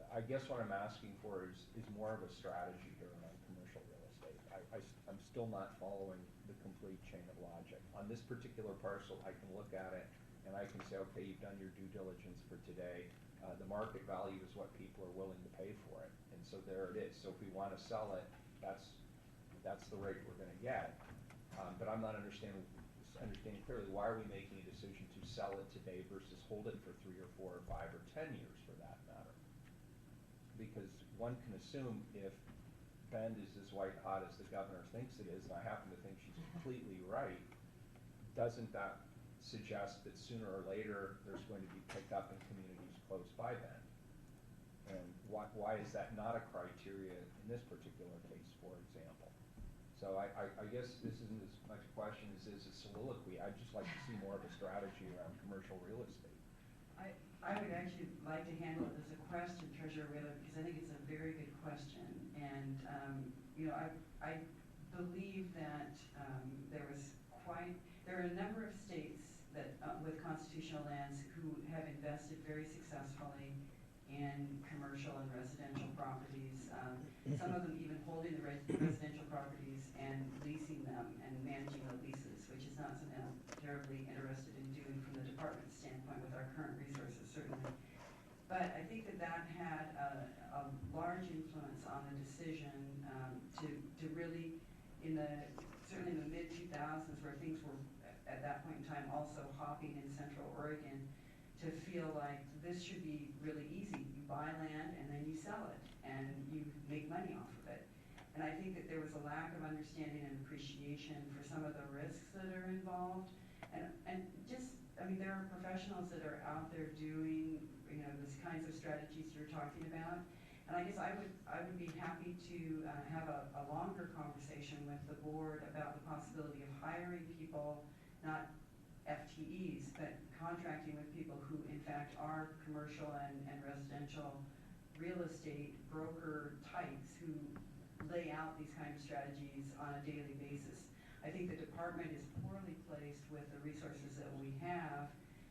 I guess what I'm asking for is more of a strategy here on commercial real estate. I'm still not following the complete chain of logic. On this particular parcel, I can look at it and I can say, okay, you've done your due diligence for today. The market value is what people are willing to pay for it. And so there it is. So if we want to sell it, that's the rate we're going to get. But I'm not understanding clearly why are we making a decision to sell it today versus hold it for 3 or 4 or 5 or 10 years for that matter. Because one can assume if Bend is as white hot as the governor thinks it is, and I happen to think she's completely right, doesn't that suggest that sooner or later there's going to be picked up in communities close by Bend? And why is that not a criteria in this particular case, for example? So I guess this isn't as much a question as is a soliloquy. I'd just like to see more of a strategy around commercial real estate. I would actually like to handle it as a question, Treasurer Wheeler, because I think it's a very good question. And, I believe that there are a number of states that, with constitutional lands who have invested very successfully in commercial and residential properties. Some of them even holding the residential properties and leasing them and managing the leases, which is not something I'm terribly interested in doing from the department's standpoint with our current resources, certainly. But I think that had a large influence on the decision to really, certainly in the mid-2000s, where things were at that point in time also hopping in Central Oregon, to feel like this should be really easy. You buy land and then you sell it and you make money off of it. And I think that there was a lack of understanding and appreciation for some of the risks that are involved. And just, there are professionals that are out there doing, these kinds of strategies you're talking about. And I guess I would be happy to have a longer conversation with the board about the possibility of hiring people, not FTEs, but contracting with people who in fact are commercial and residential real estate broker types who lay out these kind of strategies on a daily basis. I think the department is poorly placed with the resources that we have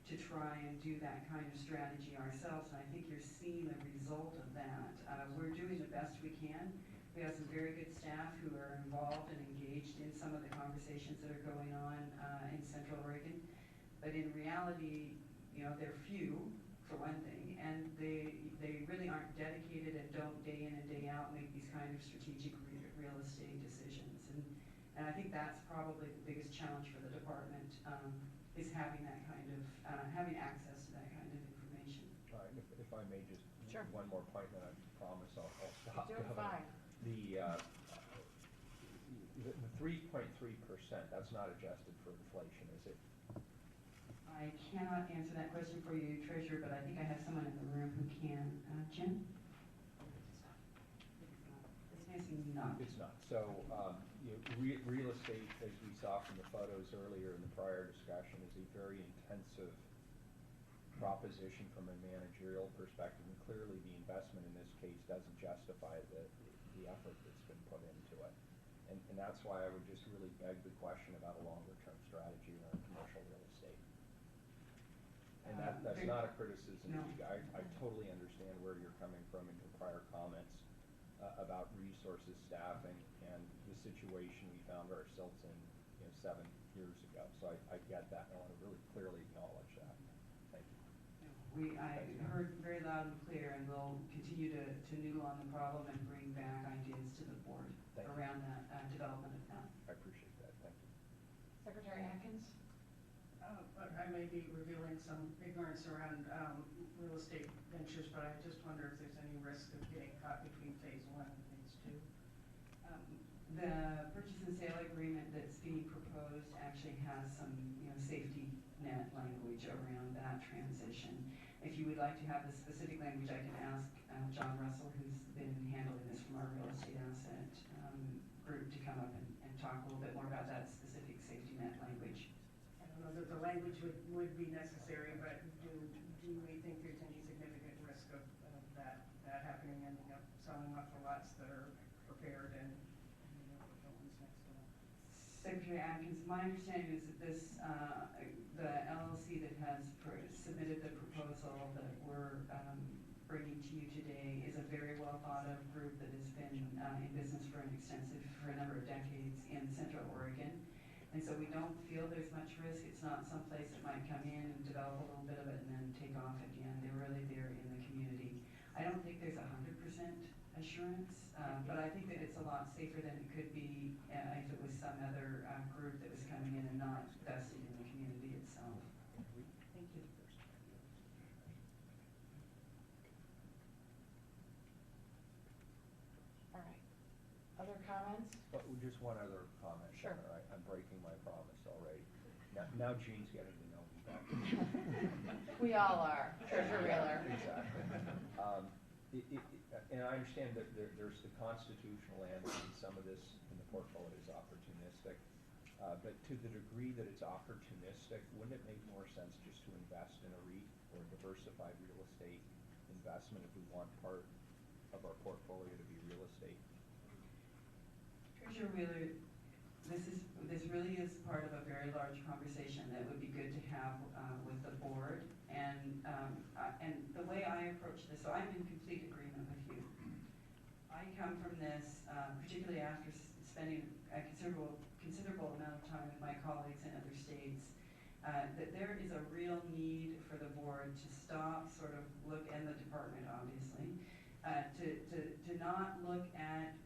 to try and do that kind of strategy ourselves, and I think you're seeing the result of that. We're doing the best we can. We have some very good staff who are involved and engaged in some of the conversations that are going on in Central Oregon. But in reality, they're few, for one thing, and they really aren't dedicated and don't day in and day out make these kind of strategic real estate decisions. And I think that's probably the biggest challenge for the department, is having that kind of, having access to that kind of information. All right, if I may just, Sure. one more point, then I promise I'll stop. You're doing fine. The 3.3%, that's not adjusted for inflation, is it? I cannot answer that question for you, Treasurer, but I think I have someone in the room who can. Jim? It's missing not. It's not. So, real estate, as we saw from the photos earlier in the prior discussion, is a very intensive proposition from a managerial perspective, and clearly the investment in this case doesn't justify the effort that's been put into it. And that's why I would just really beg the question about a longer-term strategy around commercial real estate. And that's not a criticism. No. I totally understand where you're coming from in your prior comments about resources, staffing, and the situation we found ourselves in 7 years ago. So I get that, and I want to really clearly acknowledge that. Thank you. I heard very loud and clear, and we'll continue to noodle on the problem and bring back ideas to the board Thank you. around that development of that. I appreciate that. Thank you. Secretary Atkins? I may be revealing some ignorance around real estate ventures, but I just wonder if there's any risk of getting caught between phase 1 and phase 2. The purchase and sale agreement that's being proposed actually has some, safety net language around that transition. If you would like to have the specific language, I can ask John Russell, who's been handling this from our real estate asset group, to come up and talk a little bit more about that specific safety net language. I don't know that the language would be necessary, but do we think there's any significant risk of that happening, ending up selling off the lots that are prepared and the ones next to them? Secretary Atkins, my understanding is that this, the LLC that has submitted the proposal that we're bringing to you today is a very well thought of group that has been in business for a number of decades in Central Oregon. And so we don't feel there's much risk. It's not some place that might come in and develop a little bit of it and then take off again. They're really there in the community. I don't think there's 100% assurance, but I think that it's a lot safer than it could be if it was some other group that was coming in and not vested in the community itself. Thank you. All right. Other comments? But just one other comment. Sure. All right, I'm breaking my promise already. Now Gene's getting to know me better. We all are, Treasurer Wheeler. Exactly. And I understand that there's the constitutional land, and some of this in the portfolio is opportunistic. But to the degree that it's opportunistic, wouldn't it make more sense just to invest in a REIT or diversified real estate investment if we want part of our portfolio to be real estate? Treasurer Wheeler, this really is part of a very large conversation that would be good to have with the board. And the way I approach this, so I'm in complete agreement with you. I come from this, particularly after spending a considerable amount of time with my colleagues in other states, that there is a real need for the board to stop, sort of look, and the department obviously, to not look at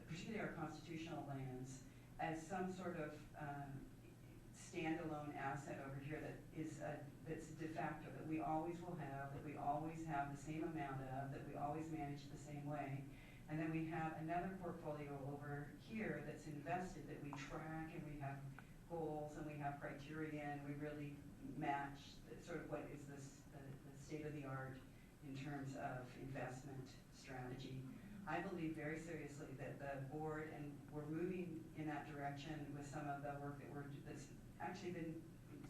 particularly our constitutional lands, as some sort of standalone asset over here that's de facto, that we always will have, that we always have the same amount of, that we always manage the same way. And then we have another portfolio over here that's invested, that we track, and we have goals, and we have criteria, and we really match sort of what is the state of the art in terms of investment strategy. I believe very seriously that the board, and we're moving in that direction with some of the work that's actually been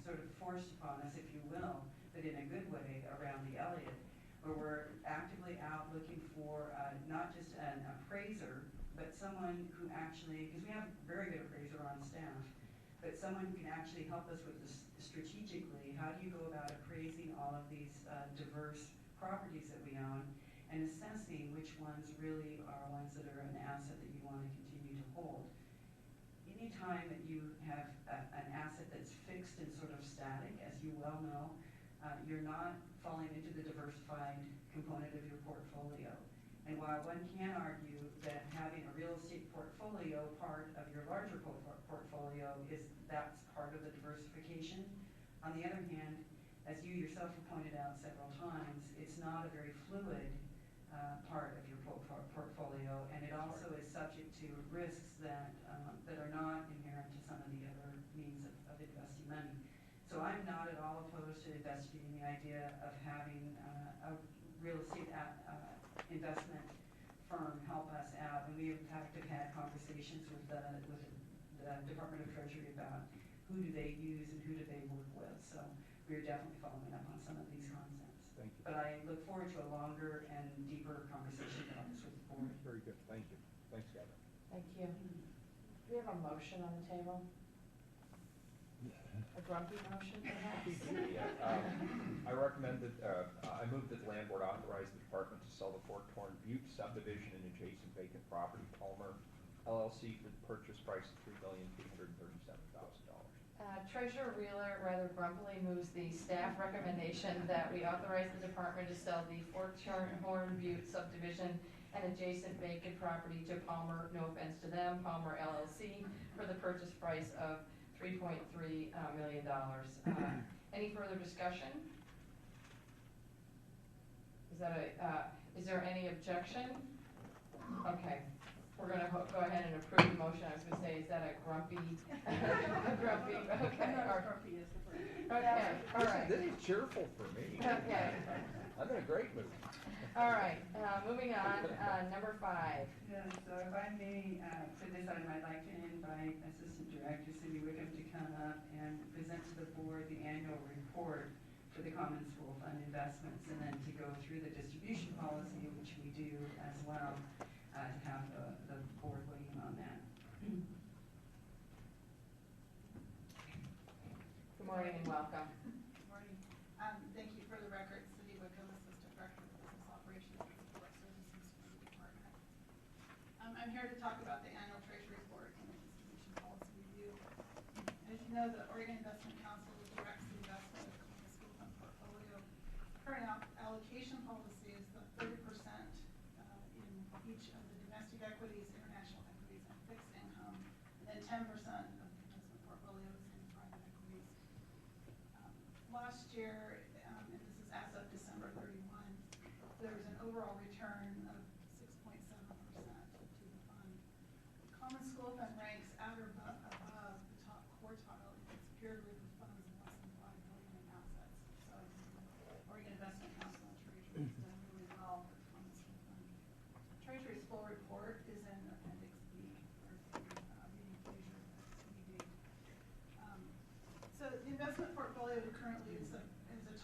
sort of forced upon us, if you will, but in a good way, around the Elliott, where we're actively out looking for not just an appraiser, but someone who actually, because we have a very good appraiser on staff, but someone who can actually help us with this strategically, how do you go about appraising all of these diverse properties that we own, and assessing which ones really are ones that are an asset that you want to continue to hold. Anytime that you have an asset that's fixed and sort of static, as you well know, you're not falling into the diversified component of your portfolio. And while one can argue that having a real estate portfolio part of your larger portfolio that's part of the diversification, on the other hand, as you yourself have pointed out several times, it's not a very fluid part of your portfolio, and it also is subject to risks that are not inherent to some of the other means of investing money. So I'm not at all opposed to investigating the idea of having a real estate investment firm help us out, and we in fact have had conversations with the Department of Treasury about who do they use and who do they work with. So we're definitely following up on some of these concepts. Thank you. But I look forward to a longer and deeper conversation about this with the board. Very good, thank you. Thanks, Gavin. Thank you. Do we have a motion on the table? A grumpy motion, perhaps? I recommend that, I move that the land board authorize the department to sell the Fort Torn Butte subdivision and adjacent vacant property, Palmer LLC, for the purchase price of $3,837,000. Treasurer Wheeler rather grumpily moves the staff recommendation that we authorize the department to sell the Fort Torn Butte subdivision and adjacent vacant property to Palmer, no offense to them, Palmer LLC, for the purchase price of $3.3 million. Any further discussion? Is there any objection? Okay. We're going to go ahead and approve the motion. I was going to say, is that a grumpy, okay. Grumpy is the word. Okay, all right. This is cheerful for me. Okay. I'm in a great mood. All right, moving on, number 5. Yeah, so if I may, for this item, I'd like to invite Assistant Director Cindy Wickham to come up and present to the board the annual report for the Common School Fund investments, and then to go through the distribution policy, which we do as well, to have the board weigh in on that. Good morning and welcome. Good morning. Thank you. For the record, Cindy Wickham, Assistant Director of Business Operations at the Public Services Security Department. I'm here to talk about the annual Treasury report and the distribution policy review. As you know, the Oregon Investment Council directs the investment of the school fund portfolio. Current allocation policy is the 30% in each of the domestic equities, international equities, and fixed income, and then 10% of the investment portfolios in private equities. Last year, and this is as of December 31, there was an overall return of 6.7% to the fund. Common School Fund ranks at or above the top quartile in its peer group of funds of less than $5 billion in assets. So Oregon Investment Council and Treasury has done really well for the Common School Fund.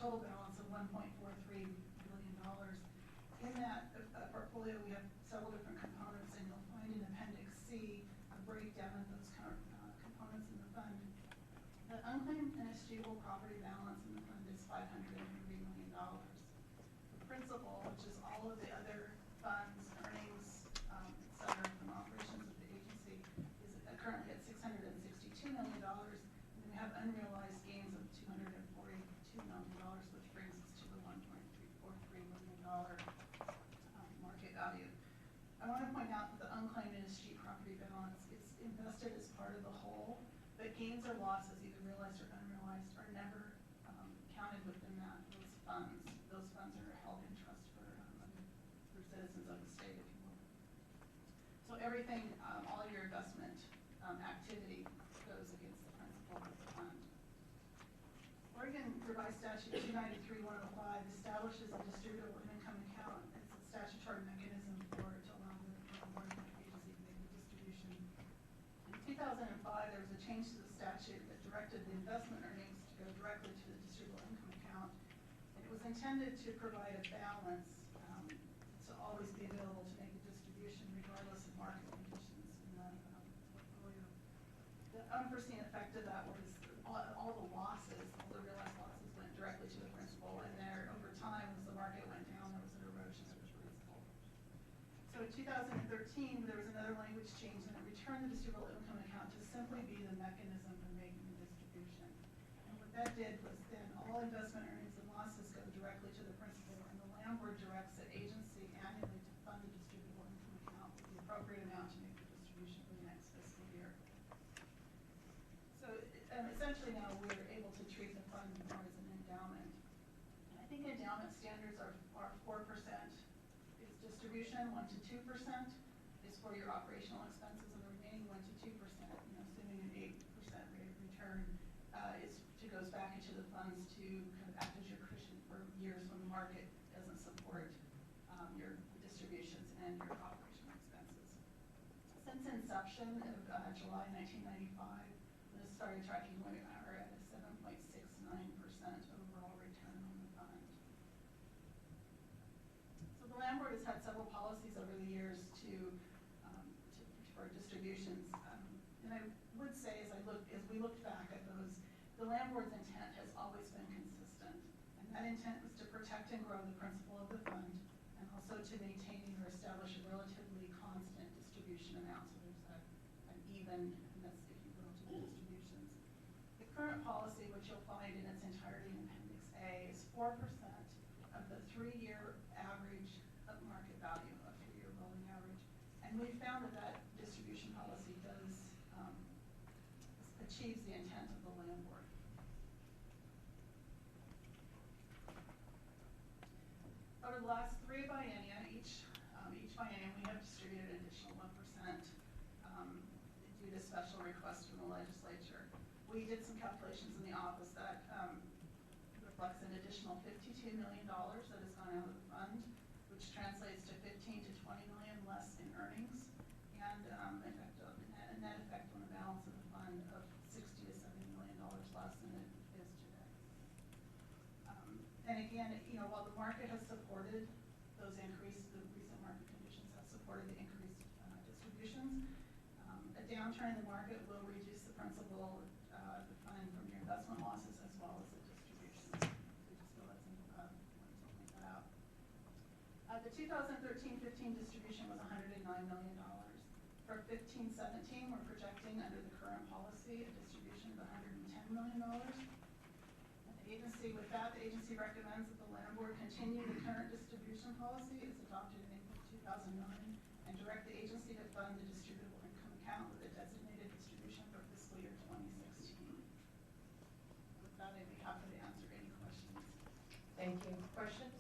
total balance of $1.43 billion. In that portfolio, we have several different components, and you'll find in Appendix C a breakdown of those components in the fund. The unclaimed and escheatable property balance in the fund is $503 million. The principal, which is all of the other funds, earnings, et cetera, from operations of the agency, is currently at $662 million. And we have unrealized gains of $242 million, which brings us to the $1.343 million market value. I want to point out that the unclaimed and escheat property balance is invested as part of the whole, but gains or losses, either realized or unrealized, are never counted within those funds. Those funds are held in trust for citizens of the state, if you will. So everything, all your investment activity goes against the principal of the fund. Oregon Revised Statute 293-105 establishes a distributable income account. It's a statutory mechanism to allow the board agency to make the distribution. In 2005, there was a change to the statute that directed the investment earnings to go directly to the distributable income account. And it was intended to provide a balance to always be available to make a distribution regardless of market conditions in the portfolio. The unforeseen effect of that was all the losses, all the realized losses went directly to the principal, and there, over time, as the market went down, there was an erosion of the principal. So in 2013, there was another language change, and it returned the distributable income account to simply be the mechanism for making the distribution. And what that did was then all investment earnings and losses go directly to the principal, and the landlord directs the agency annually to fund the distributable income account with the appropriate amount to make the distribution for the next fiscal year. So essentially now we're able to treat the fund more as an endowment. And I think endowment standards are 4% is distribution, 1 to 2% is for your operational expenses, and the remaining 1 to 2%, assuming an 8% rate of return, goes back into the funds to kind of act as your cushion for years when the market doesn't support your distributions and your operational expenses. Since inception of July 1995, when this started tracking, we are at a 7.69% overall return on the fund. So the landlord has had several policies over the years for distributions, and I would say as we looked back at those, the landlord's intent has always been consistent, and that intent was to protect and grow the principal of the fund, and also to maintain or establish a relatively constant distribution amount, so there's an evenness, if you will, to the distributions. The current policy, which you'll find in its entirety in Appendix A, is 4% of the 3-year average of market value, a 3-year rolling average, and we found that distribution policy achieves the intent of the landlord. Over the last 3 biennia, each biennium we have distributed an additional 1% due to special requests from the legislature. We did some calculations in the office that reflects an additional $52 million that has gone out of the fund, which translates to 15 to 20 million less in earnings, and a net effect on the balance of the fund of $60 to $70 million less than it is today. And again, while the market has supported those increases, the recent market conditions have supported the increased distributions, a downturn in the market will reduce the principal of the fund from your investment losses as well as the distributions. We just feel that's wanted to point that out. The 2013-15 distribution was $109 million. For 15-17, we're projecting under the current policy a distribution of $110 million. With that, the agency recommends that the landlord continue the current distribution policy as adopted in April 2009 and direct the agency to fund the distributable income account with a designated distribution for fiscal year 2016. With that, I'd be happy to answer any questions. Thank you. Questions?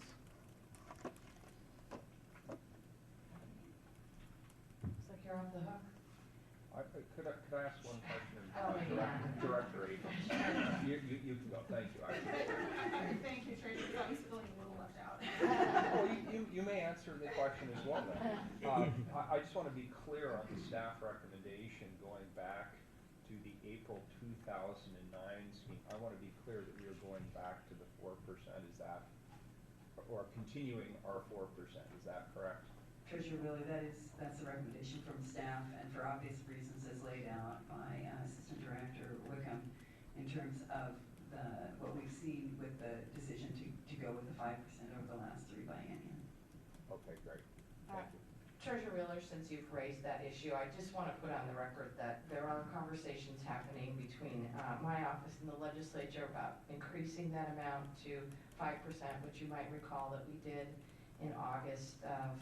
Looks like you're off the hook. Could I ask one question? Oh, yeah. Director Abrams. You can go. Thank you. Thank you, Tracy. I was feeling a little left out. Well, you may answer the question as well then. I just want to be clear on the staff recommendation going back to the April 2009 scheme. I want to be clear that we are going back to the 4% continuing our 4%, is that correct? Treasurer Wheeler, that's the recommendation from staff, and for obvious reasons as laid out by Assistant Director Wickham in terms of what we've seen with the decision to go with the 5% over the last 3 biennium. Okay, great, thank you. Treasurer Wheeler, since you've raised that issue, I just want to put on the record that there are conversations happening between my office and the legislature about increasing that amount to 5%, which you might recall that we did in August of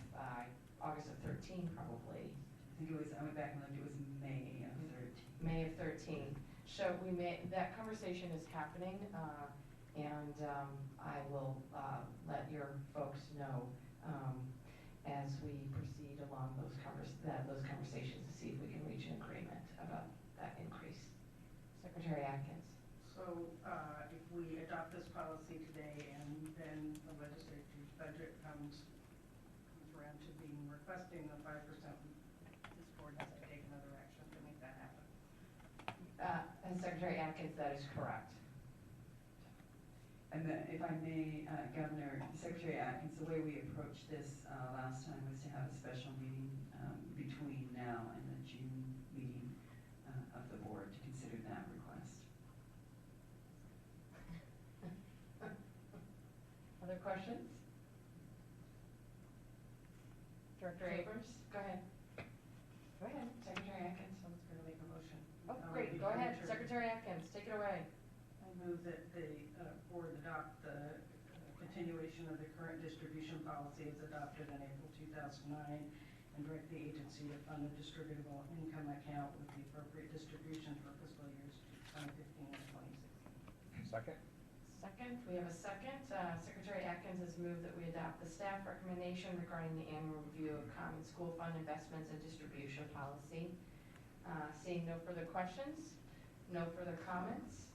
13 probably. I think it was, I went back and looked, it was May of 13. May of 13. So that conversation is happening, and I will let your folks know as we proceed along those conversations to see if we can reach an agreement about that increase. Secretary Atkins. So if we adopt this policy today and then the legislature's budget comes around to being requesting the 5%, this board has to take another action to make that happen. And Secretary Atkins, that is correct. And if I may, Governor, Secretary Atkins, the way we approached this last time was to have a special meeting between now and the June meeting of the board to consider that request. Other questions? Director Abrams, go ahead. Go ahead, Secretary Atkins. Someone's going to make a motion. Oh, great, go ahead, Secretary Atkins, take it away. I move that the board adopt the continuation of the current distribution policy as adopted in April 2009 and direct the agency to fund a distributable income account with the appropriate distributions for fiscal years 2015 and 2016. Second? Second, we have a second. Secretary Atkins has moved that we adopt the staff recommendation regarding the annual review of common school fund investments and distribution policy. Seeing no further questions, no further comments,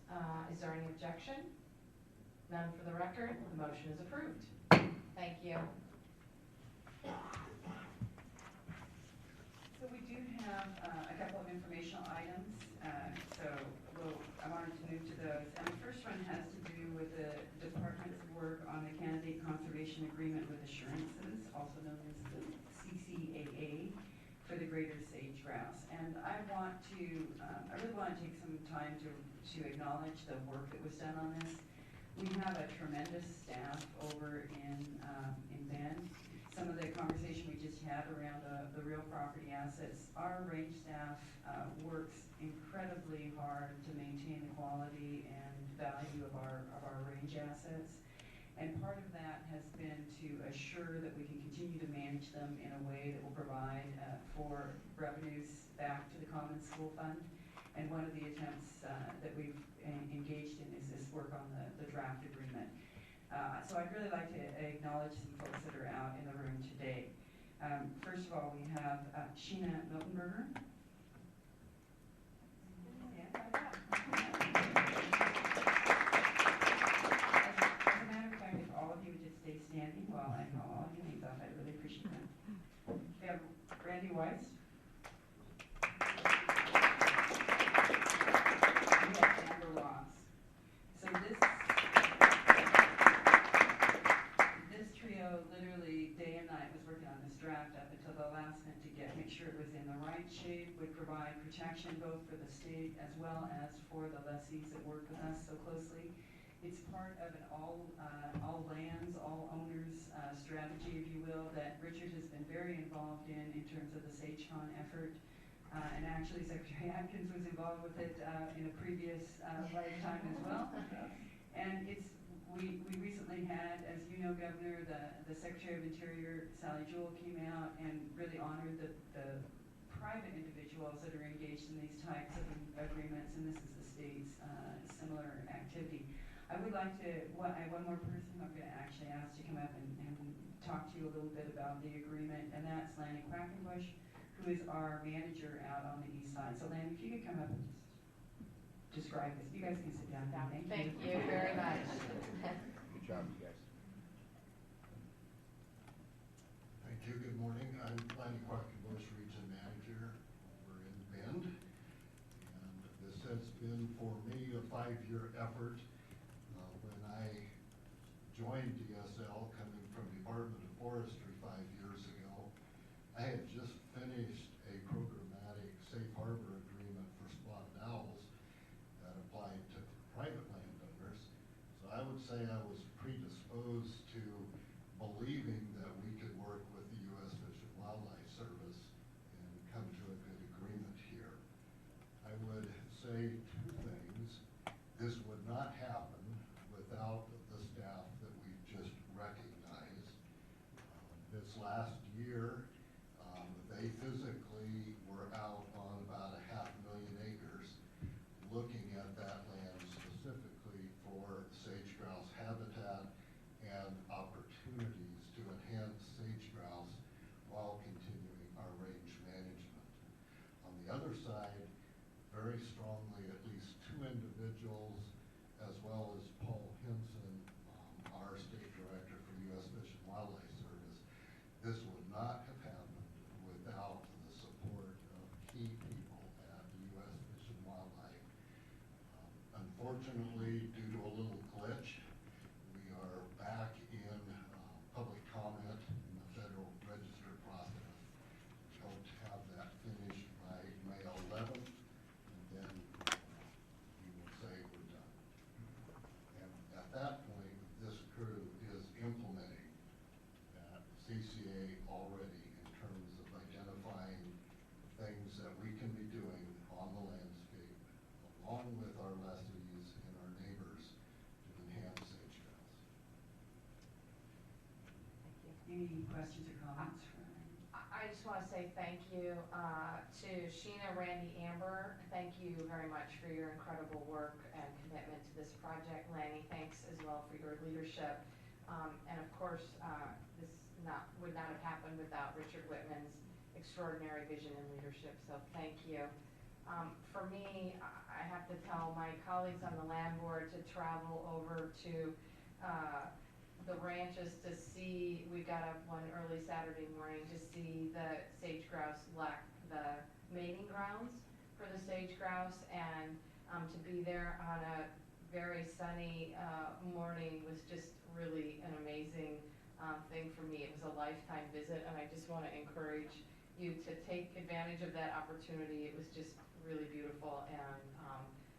is there any objection? None for the record, the motion is approved. Thank you. So we do have a couple of informational items, I wanted to move to those. And the first one has to do with the department's work on the Candidate Conservation Agreement with Assurances, also known as the CCAA, for the greater sage grouse. And I really want to take some time to acknowledge the work that was done on this. We have a tremendous staff over in Bend. Some of the conversation we just had around the real property assets, our range staff works incredibly hard to maintain the quality and value of our range assets. And part of that has been to assure that we can continue to manage them in a way that will provide for revenues back to the Common School Fund. And one of the attempts that we've engaged in is this work on the draft agreement. So I'd really like to acknowledge some folks that are out in the room today. First of all, we have Sheena Miltenberger. As a matter of fact, if all of you would just stay standing while I call all your names off, I'd really appreciate that. We have Randy Weiss. We have Amber Ross. So this trio literally day and night was working on this draft up until the last minute to make sure it was in the right shape, would provide protection both for the state as well as for the lessees that work with us so closely. It's part of an all lands, all owners strategy, if you will, that Richard has been very involved in terms of the SageCon effort. And actually Secretary Atkins was involved with it in a previous lifetime as well. And we recently had, as you know, Governor, the Secretary of Interior, Sally Jewell, came out and really honored the private individuals that are engaged in these types of agreements, and this is the state's similar activity. I would like to, I have one more person I'm going to actually ask to come up and talk to you a little bit about the agreement, and that's Lanny Quackenbush, who is our manager out on the east side. So Lanny, if you could come up and just describe this. You guys can sit down now. Thank you very much. Good job, you guys. Thank you. Good morning. I'm Lanny Quackenbush, Region Manager over in Bend. And this has been, for me, a 5-year effort. When I joined DSL, coming from the Forestry 5 years ago, I had just finished a programmatic safe harbor agreement for spotted owls that applied to private landowners. So I would say I was predisposed to believing that we could work with the U.S. Fish and Wildlife Service and come to a good agreement here. I would say two things. This would not happen without the staff that we've just recognized. This last year, they physically were out on about 500,000 acres looking at that land specifically for sage-grouse habitat and opportunities to enhance sage-grouse while continuing our range management. On the other side, very strongly, at least two individuals, as well as Paul Henson, our state director for U.S. Fish and Wildlife Service, this would not have happened without the support of key people at the U.S. Fish and Wildlife. Unfortunately, due to a little glitch, we are back in public comment in the Federal Register process. We hope to have that finished by May 11th, and then we will say we're done. And at that point, this crew is implementing that CCA already in terms of identifying things that we can be doing on the landscape, along with our lessees and our neighbors, to enhance sage-grouse. Thank you. Any questions or comments? I just want to say thank you to Sheena, Randy, Amber. Thank you very much for your incredible work and commitment to this project. Lanny, thanks as well for your leadership. And of course, this would not have happened without Richard Whitman's extraordinary vision and leadership, so thank you. For me, I have to tell my colleagues on the land board to travel over to the ranches to see, we got up one early Saturday morning to see the sage-grouse the mating grounds for the sage-grouse, and to be there on a very sunny morning was just really an amazing thing for me. It was a lifetime visit, and I just want to encourage you to take advantage of that opportunity. It was just really beautiful, and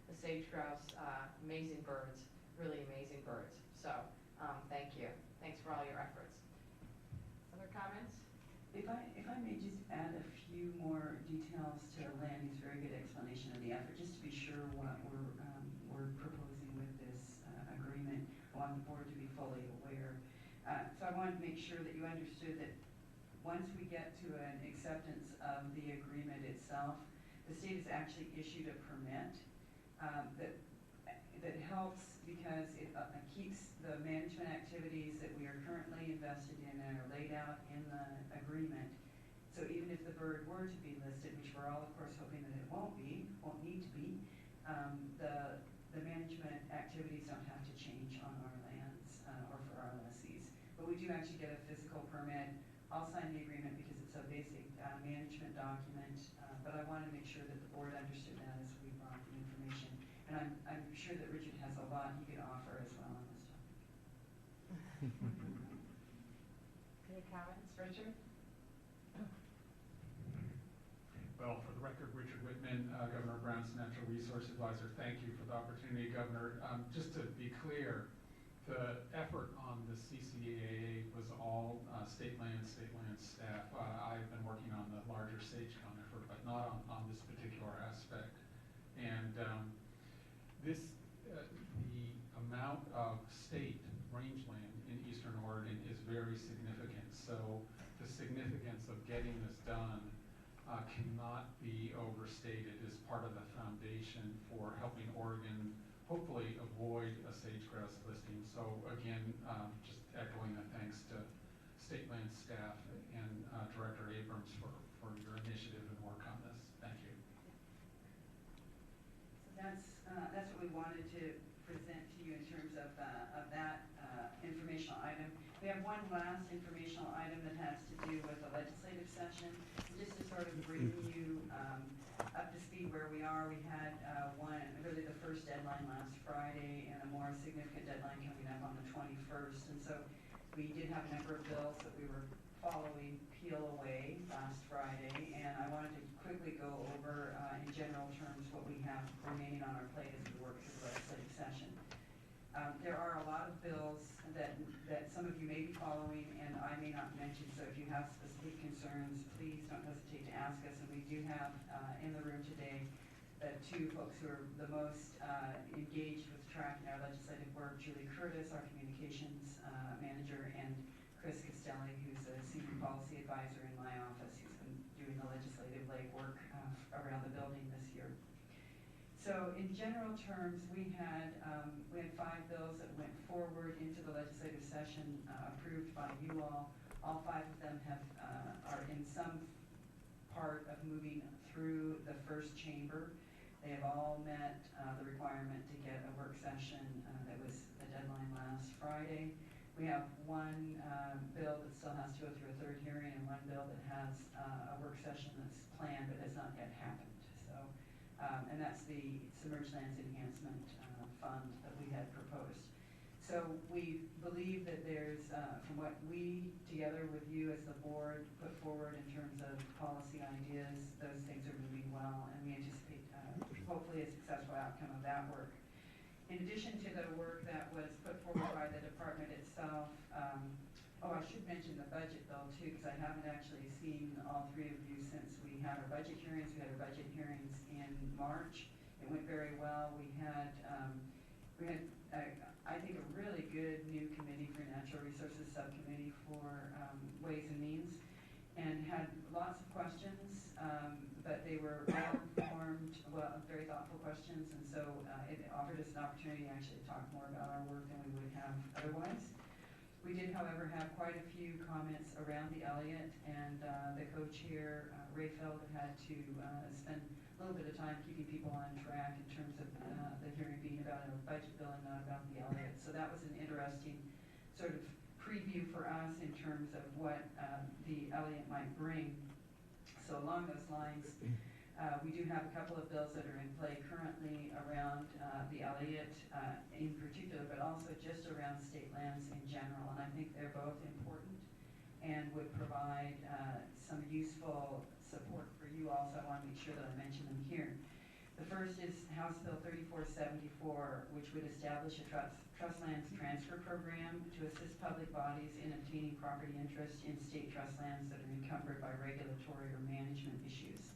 the sage-grouse, amazing birds, really amazing birds. So thank you. Thanks for all your efforts. Other comments? If I may just add a few more details to Lanny's very good explanation of the effort, just to be sure what we're proposing with this agreement. I want the board to be fully aware. So I wanted to make sure that you understood that once we get to an acceptance of the agreement itself, the state has actually issued a permit that helps because it keeps the management activities that we are currently invested in and are laid out in the agreement. So even if the bird were to be listed, which we're all of course hoping that it won't need to be, the management activities don't have to change on our lands or for our lessees. But we do actually get a physical permit. I'll sign the agreement because it's a basic management document, but I want to make sure that the board understood that as we brought the information. And I'm sure that Richard has a lot he could offer as well on this topic. Any comments, Richard? Well, for the record, Richard Whitman, Governor Brown's Natural Resource Advisor. Thank you for the opportunity, Governor. Just to be clear, the effort on the CCAA was all state land staff. I've been working on the larger SageCon effort, but not on this particular aspect. And the amount of state rangeland in Eastern Oregon is very significant. So the significance of getting this done cannot be overstated as part of the foundation for helping Oregon hopefully avoid a sage-grouse listing. So again, just echoing the thanks to state land staff and Director Abrams for your initiative and work on this. Thank you. So that's what we wanted to present to you in terms of that informational item. We have one last informational item that has to do with the legislative session. Just to sort of bring you up to speed where we are, we had really the first deadline last Friday and a more significant deadline coming up on the 21st. And so We did have a number of bills that we were following peel away last Friday, and I wanted to quickly go over, in general terms, what we have remaining on our plate as we work through the legislative session. There are a lot of bills that some of you may be following and I may not mention, so if you have specific concerns, please don't hesitate to ask us. And we do have in the room today the two folks who are the most engaged with tracking our legislative work, Julie Curtis, our communications manager, and Chris Castelli, who's a senior policy advisor in my office, who's been doing the legislative legwork around the building this year. So in general terms, we had 5 bills that went forward into the legislative session approved by you all. All 5 of them are in some part of moving through the first chamber. They have all met the requirement to get a work session that was the deadline last Friday. We have one bill that still has to go through a 3rd hearing and one bill that has a work session that's planned but has not yet happened. So, and that's the Submerged Lands Enhancement Fund that we had proposed. So we believe that there's, from what we, together with you as the board, put forward in terms of policy ideas, those things are moving well, and we anticipate hopefully a successful outcome of that work. In addition to the work that was put forward by the department itself, I should mention the budget bill too, because I haven't actually seen all 3 of you since we had our budget hearings. We had our budget hearings in March. It went very well. We had I think a really good new committee for Natural Resources Subcommittee for Ways and Means, and had lots of questions, but they were well-informed, very thoughtful questions, and so it offered us an opportunity actually to talk more about our work than we would have otherwise. We did, however, have quite a few comments around the Elliott, and the co-chair, Ray Feld, had to spend a little bit of time keeping people on track in terms of the hearing being about a budget bill and not about the Elliott. So that was an interesting sort of preview for us in terms of what the Elliott might bring. So along those lines, we do have a couple of bills that are in play currently around the Elliott in particular, but also just around state lands in general. And I think they're both important and would provide some useful support for you all, so I want to make sure that I mention them here. The first is House Bill 3474, which would establish a trust lands transfer program to assist public bodies in obtaining property interest in state trust lands that are encumbered by regulatory or management issues.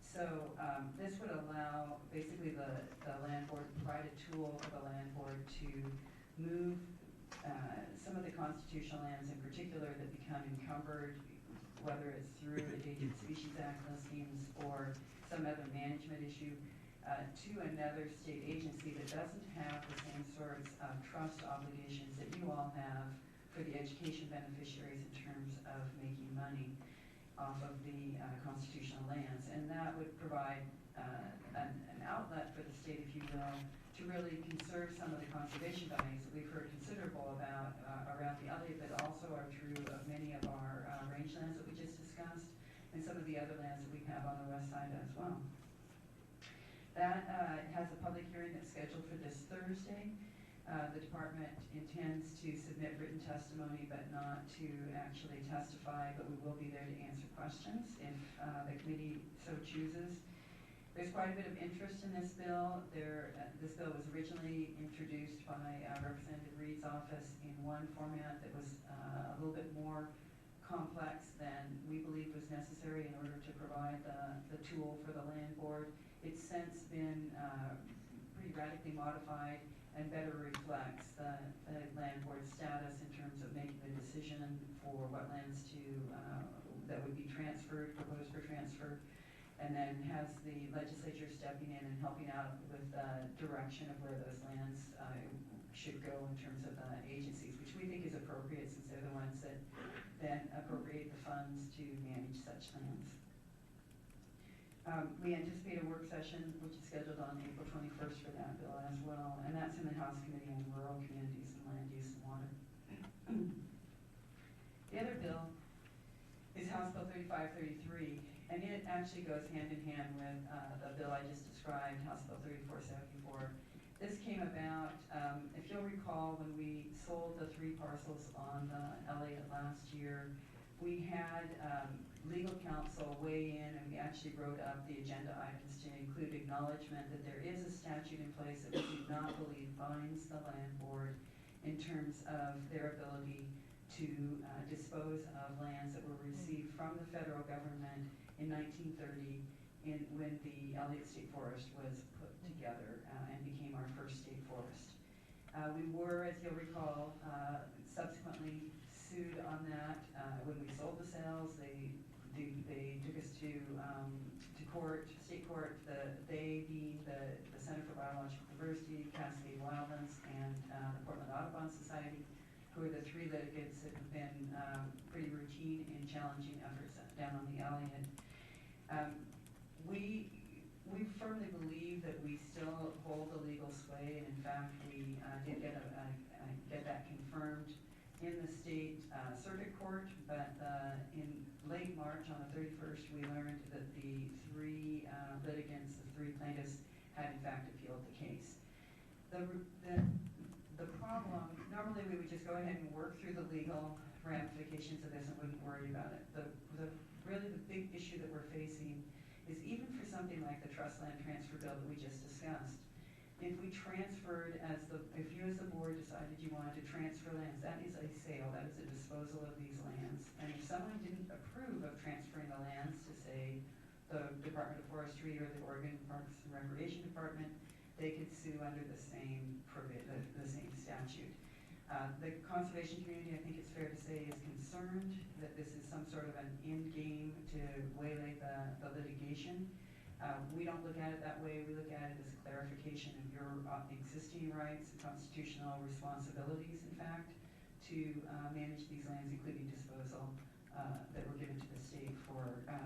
So this would allow basically the land board, provide a tool for the land board to move some of the constitutional lands in particular that become encumbered, whether it's through Endangered Species Act listings or some other management issue, to another state agency that doesn't have the same sorts of trust obligations that you all have for the education beneficiaries in terms of making money off of the constitutional lands. And that would provide an outlet for the state, if you will, to really conserve some of the conservation values that we've heard considerable about around the Elliott, but also are true of many of our rangelands that we just discussed, and some of the other lands that we have on the west side as well. That has a public hearing that's scheduled for this Thursday. The department intends to submit written testimony, but not to actually testify, but we will be there to answer questions if the committee so chooses. There's quite a bit of interest in this bill. This bill was originally introduced by Representative Reed's office in one format that was a little bit more complex than we believed was necessary in order to provide the tool for the land board. It's since been pretty radically modified and better reflects the land board's status in terms of making the decision for what lands that would be transferred, proposed for transfer, and then has the legislature stepping in and helping out with the direction of where those lands should go in terms of the agencies, which we think is appropriate since they're the ones that then appropriate the funds to manage such lands. We anticipate a work session which is scheduled on April 21st for that bill as well, and that's in the House Committee on Rural Communities and Land Use and Water. The other bill is House Bill 3533, and it actually goes hand in hand with the bill I just described, House Bill 3474. This came about, if you'll you'll recall, when we sold the 3 parcels on Elliott last year, we had legal counsel weigh in, and we actually wrote up the agenda items to include acknowledgement that there is a statute in place that we do not believe binds the land board in terms of their ability to dispose of lands that were received from the federal government in 1930 when the Elliott State Forest was put together and became our first state forest. We were, as you'll recall, subsequently sued on that. When we sold the sales, they took us to court, state court, they being the Center for Biological Diversity, Cascade Wildlands, and the Portland Audubon Society, who are the 3 litigants that have been pretty routine in challenging efforts down on the Elliott. We firmly believe that we still hold the legal sway, and in fact, we did get that confirmed in the state circuit court, but in late March, on the 31st, we learned that the 3 litigants, the 3 plaintiffs, had in fact appealed the case. The problem, normally we would just go ahead and work through the legal ramifications of this and wouldn't worry about it. Really the big issue that we're facing is, even for something like the trust land transfer bill that we just discussed, if we transferred, if you as the board decided you wanted to transfer lands, that is a sale, that is a disposal of these lands. And if someone didn't approve of transferring the lands to, say, the Department of Forestry or the Oregon Parks and Recreation Department, they could sue under the same statute. The conservation community, I think it's fair to say, is concerned that this is some sort of an end game to waylay the litigation. We don't look at it that way. We look at it as a clarification of your existing rights and constitutional responsibilities, in fact, to manage these lands, including disposal, that were given to the state for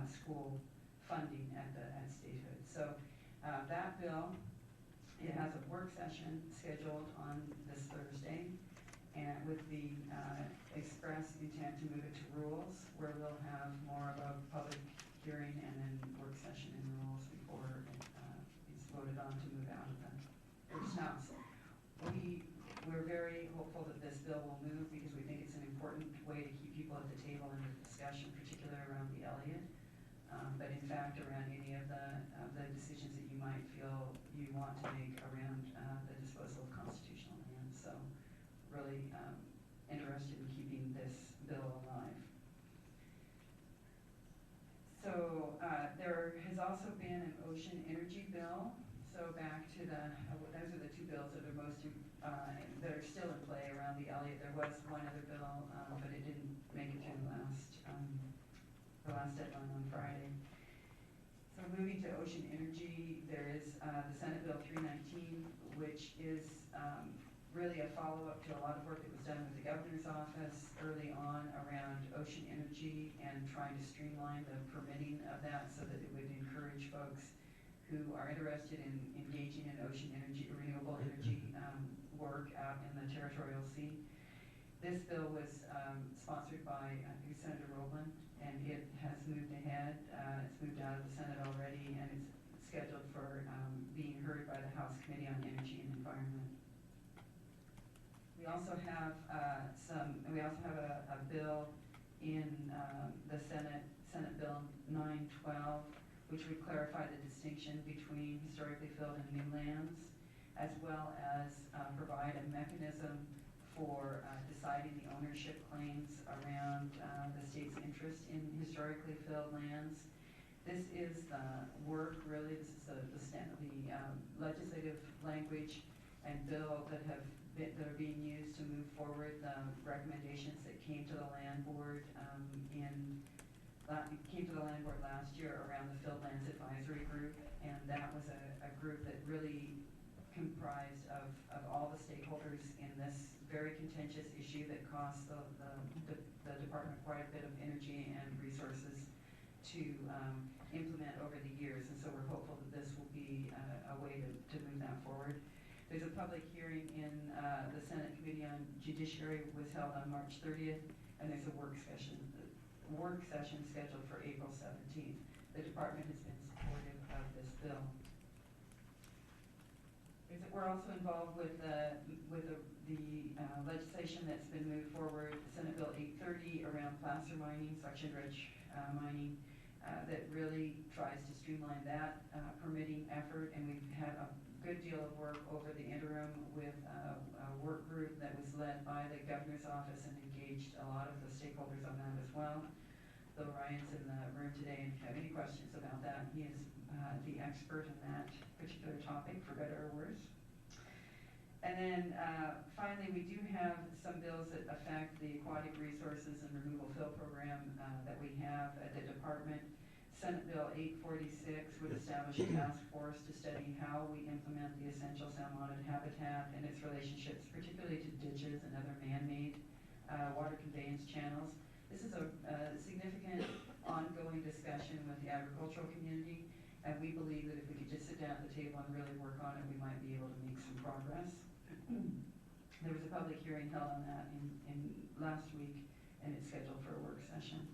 school funding at statehood. So that bill, it has a work session scheduled on this Thursday, and with the express intent to move it to rules, where we'll have more of a public hearing and then work session and rules before it's voted on to move out of the first house. We're very hopeful that this bill will move, because we think it's an important way to keep people at the table in the discussion, particularly around the Elliott. But in fact, around any of the decisions that you might feel you want to make around the disposal of constitutional land. So really interested in keeping this bill alive. So there has also been an ocean energy bill. So back to those are the 2 bills that are that are still in play around the Elliott. There was one other bill, but it didn't make it to the last deadline on Friday. So moving to ocean energy, there is the Senate Bill 319, which is really a follow-up to a lot of work that was done with the governor's office early on around ocean energy and trying to streamline the permitting of that so that it would encourage folks who are interested in engaging in ocean energy, renewable energy work out in the territorial sea. This bill was sponsored by Senator Rowland, and it has moved ahead. It's moved out of the Senate already, and it's scheduled for being heard by the House Committee on Energy and Environment. We also have a bill in the Senate Bill 912, which would clarify the distinction between historically filled and new lands, as well as provide a mechanism for deciding the ownership claims around the state's interest in historically filled lands. This is the work, really, this is the legislative language and bill that are being used to move forward the recommendations that came to the land board last year around the Filled Lands Advisory Group, and that was a group that really comprised of all the stakeholders in this very contentious issue that costs the department quite a bit of energy and resources to implement over the years, and so we're hopeful that this will be a way to move that forward. There's a public hearing in the Senate Committee on Judiciary was held on March 30th, and there's a work session scheduled for April 17th. The department has been supportive of this bill. We're also involved with the the legislation that's been moved forward, Senate Bill 830 around placer mining, suction-rich mining, that really tries to streamline that permitting effort, and we've had a good deal of work over the interim with a work group that was led by the governor's office and engaged a lot of the stakeholders on that as well. Bill Ryan's in the room today, and if you have any questions about that, he is the expert in that particular topic, for better or worse. And then finally, we do have some bills that affect the aquatic resources and removal fill program that we have at the department. Senate Bill 846 would establish a task force to study how we implement the essential salmonid habitat and its relationships, particularly to ditches and other man-made water conveyance channels. This is a significant ongoing discussion with the agricultural community, and we believe that if we could just sit down at the table and really work on it, we might be able to make some progress. There was a public hearing held on that in last week, and it's scheduled for a work session.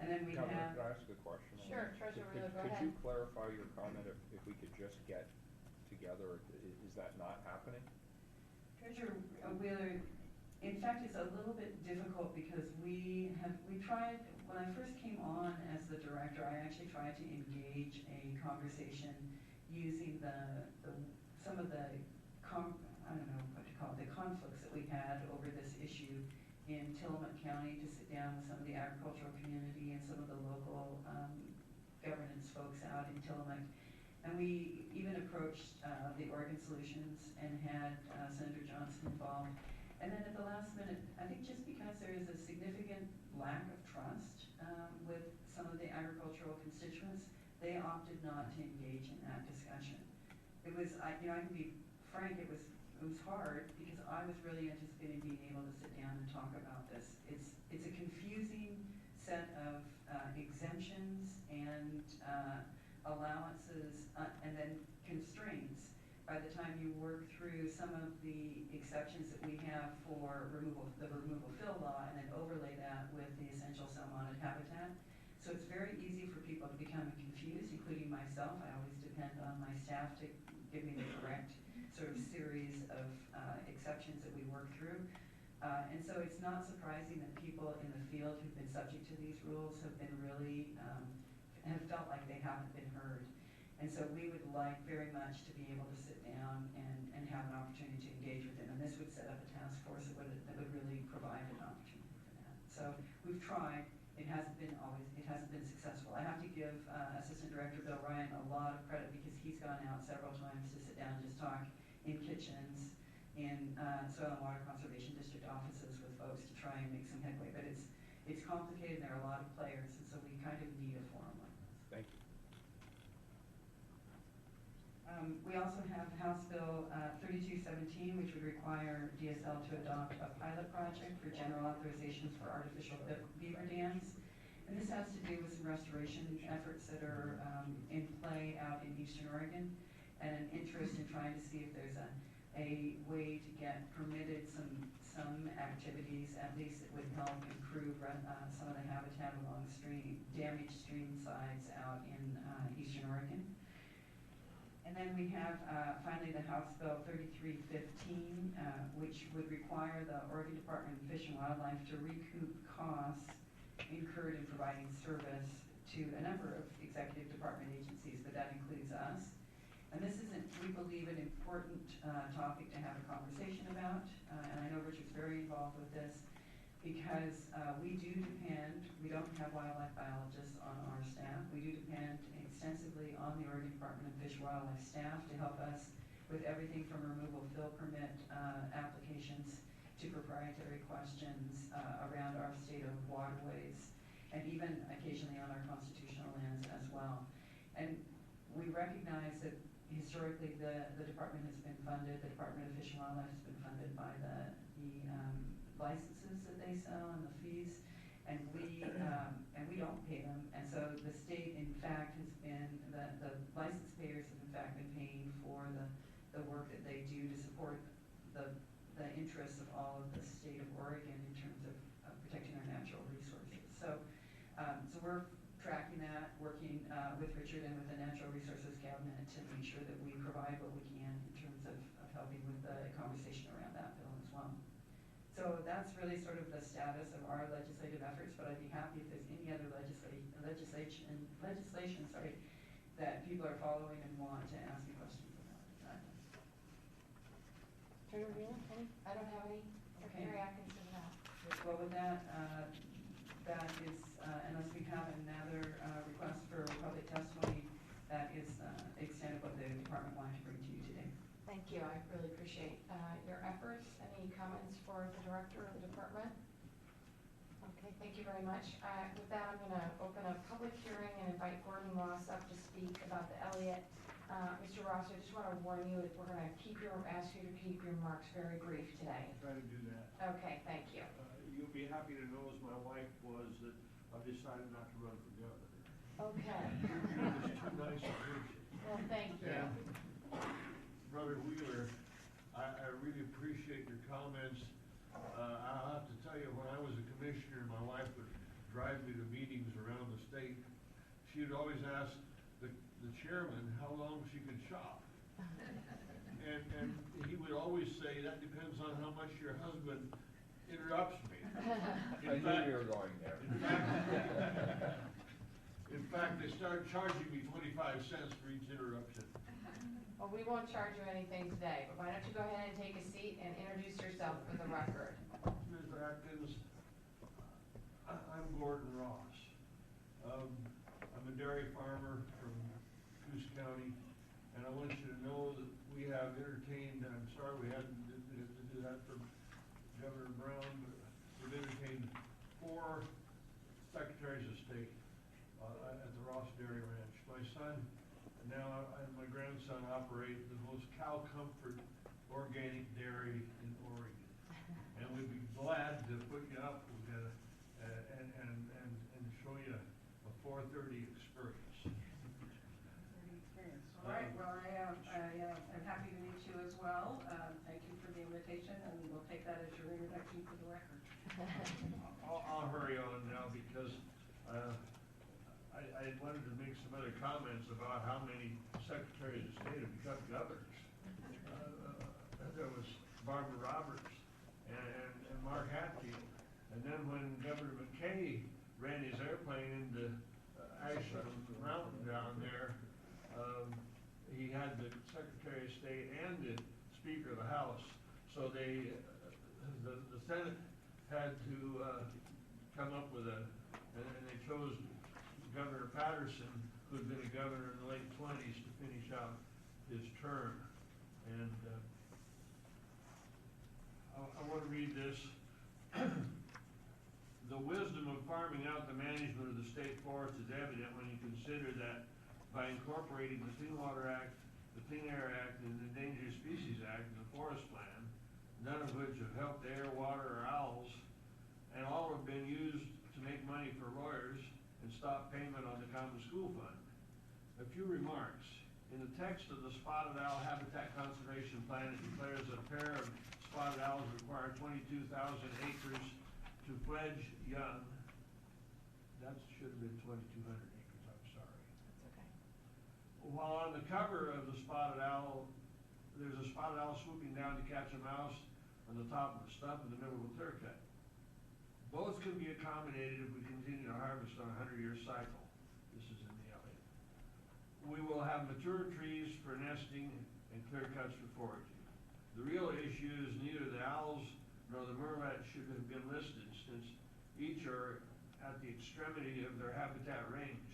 And then we Governor, have. could I ask a question? on Sure, that? Treasurer Could- Wheeler, go Could ahead. you clarify your comment if we could just get together? Is that not happening? Treasurer Wheeler, in fact, it's a little bit difficult because we tried, when I first came on as the director, I actually tried to engage a conversation using some of the, I don't know what to call it, the conflicts that we had over this issue in Tillamook County, to sit down with some of the agricultural community and some of the local governance folks out in Tillamook. And we even approached the Oregon Solutions and had Senator Johnson involved. And then at the last minute, I think just because there is a significant lack of trust with some of the agricultural constituents, they opted not to engage in that discussion. It was, I can be frank, it was hard because I was really anticipating being able to sit down and talk about this. It's a confusing set of exemptions and allowances and then constraints by the time you work through some of the exceptions that we have for the removal fill law, and then overlay that with the essential salmonid habitat. So it's very easy for people to become confused, including myself. I always depend on my staff to give me the correct sort of series of exceptions that we work through. And so it's not surprising that people in the field who've been subject to these rules have been really, have felt like they haven't been heard. And so we would like very much to be able to sit down and have an opportunity to engage with them. And this would set up a task force that would really provide an opportunity for that. So we've tried. It hasn't been successful. I have to give Assistant Director Bill Ryan a lot of credit because he's gone out several times to sit down and just talk in kitchens, in soil and water conservation district offices with folks to try and make some headway. But it's complicated. There are a lot of players, and so we kind of need a forum like this. Thank you. We also have House Bill 3217, which would require DSL to adopt a pilot project for general authorizations for artificial beaver dams. And this has to do with some restoration efforts that are in play out in Eastern Oregon, and an interest in trying to see if there's a way to get permitted some activities, at least that would help improve some of the habitat along damaged stream sides out in Eastern Oregon. And then we have finally the House Bill 3315, which would require the Oregon Department of Fish and Wildlife to recoup costs incurred in providing service to a number of executive department agencies, but that includes us. And this is, we believe, an important topic to have a conversation about. And I know Richard's very involved with this because we don't have wildlife biologists on our staff. We do depend extensively on the Oregon Department of Fish and Wildlife staff to help us with everything from removal fill permit applications to proprietary questions around our state of waterways, and even occasionally on our constitutional lands as well. And we recognize that historically the department has been funded, the Department of Fish and Wildlife has been funded by the licenses that they sell and the fees, and we don't pay them. And so the state, in fact, has been, the license payers have in fact been paying for the work that they do to support the interests of all of the state of Oregon in terms of protecting our natural resources. So we're tracking that, working with Richard and with the Natural Resources Cabinet to make sure that we provide what we can in terms of helping with the conversation around that bill as well. really sort of the status of our legislative efforts, but I'd be happy if there's any other legislation, sorry, that people are following and want to ask me questions about. Attorney Rubino, any? I don't have any. Okay. Mary Atkins does not. Well, with that, that is, unless we have another request for public testimony, that is the extent of what the department wanted to bring to you today. Thank you. I really appreciate your efforts. Any comments for the director of the department? Okay, thank you very much. With that, I'm going to open a public hearing and invite Gordon Ross up to speak about the Elliott. Mr. Ross, I just want to warn you that we're going to ask you to keep your remarks very brief today. Try to do that. Okay, thank you. You'll be happy to know, as my wife was, that I've decided not to run for governor. Okay. It's too nice a person. Well, thank you. And Brother Wheeler, I really appreciate your comments. I'll have to tell you, when I was a commissioner, my wife would drive me to meetings around the state. She would always ask the chairman how long she could shop. And he would always say, that depends on how much your husband interrupts me. I knew you were going there. In fact, they started charging me 25 cents for each interruption. Well, we won't charge you anything today, but why don't you go ahead and take a seat and introduce yourself for the record. Ms. Atkins, I'm Gordon Ross. I'm a dairy farmer from Coos County, and I want you to know that we have entertained, I'm sorry we hadn't to do that for Governor Brown, but we've entertained 4 secretaries of state at the Ross Dairy Ranch. My son now and my grandson operate the most cow comfort organic dairy in Oregon. And we'd be glad to put you up with and show you a 4:30 experience. All right, well, I'm happy to meet you as well. Thank you for the invitation, and we'll take that as your introduction for the record. I'll hurry on now because I wanted to make some other comments about how many secretaries of state have become governors. There was Barbara Roberts and Mark Hatfield. And then when Governor McKay ran his airplane into Ashland Mountain down there, he had the Secretary of State and the Speaker of the House. So the Senate had to come up with and they chose Governor Patterson, who had been a governor in the late 20s, to finish out his term. And I want to read this. The wisdom of farming out the management of the state forest is evident when you consider that by incorporating the Clean Water Act, the Clean Air Act, and the Endangered Species Act in the Forest Plan, none of which have helped air, water, or owls, and all have been used to make money for lawyers and stop payment on the Common School Fund. A few remarks. In the text of the Spotted Owl Habitat Conservation Plan, it declares that a pair of spotted owls require 22,000 acres to fledge young. That should have been 2,200 acres, I'm sorry. That's okay. While on the cover of the spotted owl, there's a spotted owl swooping down to catch a mouse on the top of a stump in the middle of a clear cut. Both can be accommodated if we continue to harvest on a 100-year cycle. This is in the Elliott. We will have mature trees for nesting and clear cuts for foraging. The real issue is neither the owls nor the murrelets should have been listed, since each are at the extremity of their habitat range.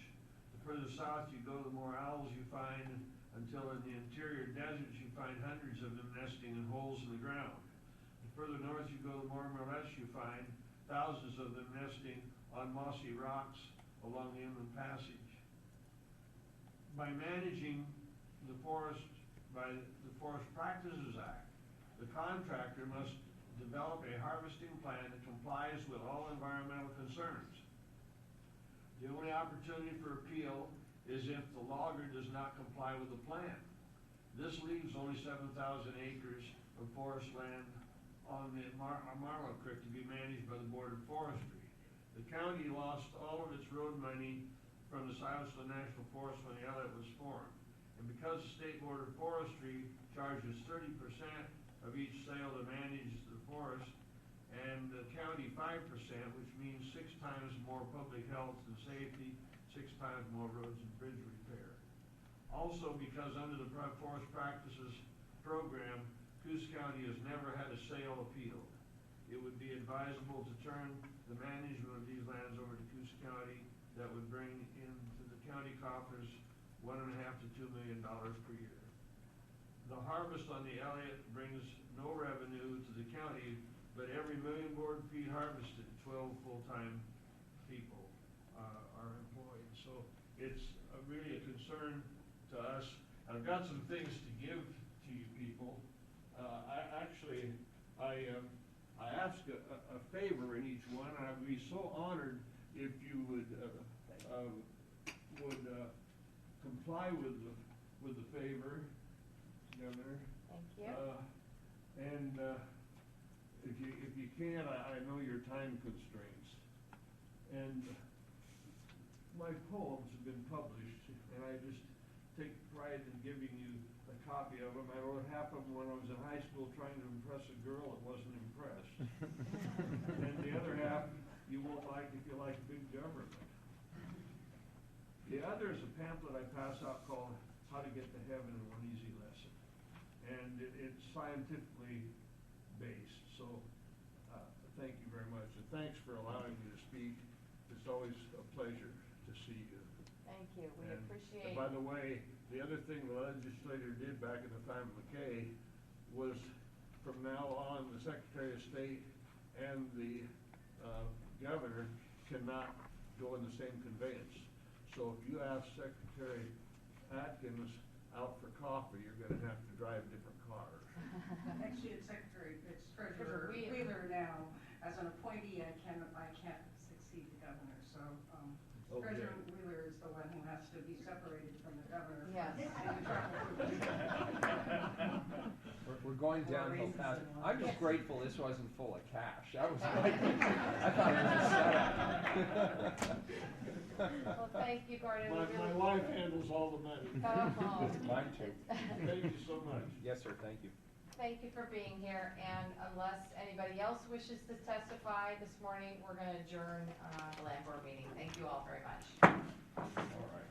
The further south you go, the more owls you find, until in the interior deserts you find hundreds of them nesting in holes in the ground. The further north you go, the more murrelets you find, thousands of them nesting on mossy rocks along the inland passage. By managing the forest by the Forest Practices Act, the contractor must develop a harvesting plan that complies with all environmental concerns. The only opportunity for appeal is if the logger does not comply with the plan. This leaves only 7,000 acres of forest land on the Marlow Creek to be managed by the Board of Forestry. The county lost all of its road money from the Scioto National Forest when the Elliott was formed. And because the State Board of Forestry charges 30% of each sale to manage the forest, and the county 5%, which means 6 times more public health and safety, 6 times more roads and bridge repair. Also, because under the Forest Practices Program, Coos County has never had a sale appealed. It would be advisable to turn the management of these lands over to Coos County. That would bring into the county coffers $1.5 to $2 million per year. The harvest on the Elliott brings no revenue to the county, but every million board feet harvested, 12 full-time people are employed. So it's really a concern to us. I've got some things to give to you people. I ask a favor in each one, and I'd be so honored if you would comply with the favor, Governor. Thank you. And if you can, I know your time constraints. And my poems have been published, and I just take pride in giving you a copy of them. I wrote half of them when I was in high school trying to impress a girl that wasn't impressed. And the other half you won't like if you like big government. The other is a pamphlet I pass out called How to Get to Heaven in One Easy Lesson. And it's scientifically based. So thank you very much. And thanks for allowing me to speak. It's always a pleasure to see you. Thank you. We And appreciate. by the way, the other thing the legislator did back in the time of McKay was from now on, the Secretary of State and the governor cannot go in the same conveyance. So if you ask Secretary Atkins out for coffee, you're gonna have to drive different cars. Actually, it's Treasurer Wheeler now. As an appointee, I can't succeed the governor, so, Okay. Treasurer Wheeler is the one who has to be separated from the governor. Yes. We're going More downhill reasons fast. than one. I'm just grateful this wasn't full of cash. That was like, I thought it was a setup. Well, thank you, Gordon. We My really- wife handles all the money. Oh. Mine too. Thank you so much. Yes, sir, thank you. Thank you for being here, and unless anybody else wishes to testify this morning, we're gonna adjourn the land board meeting. Thank you all very much. All right.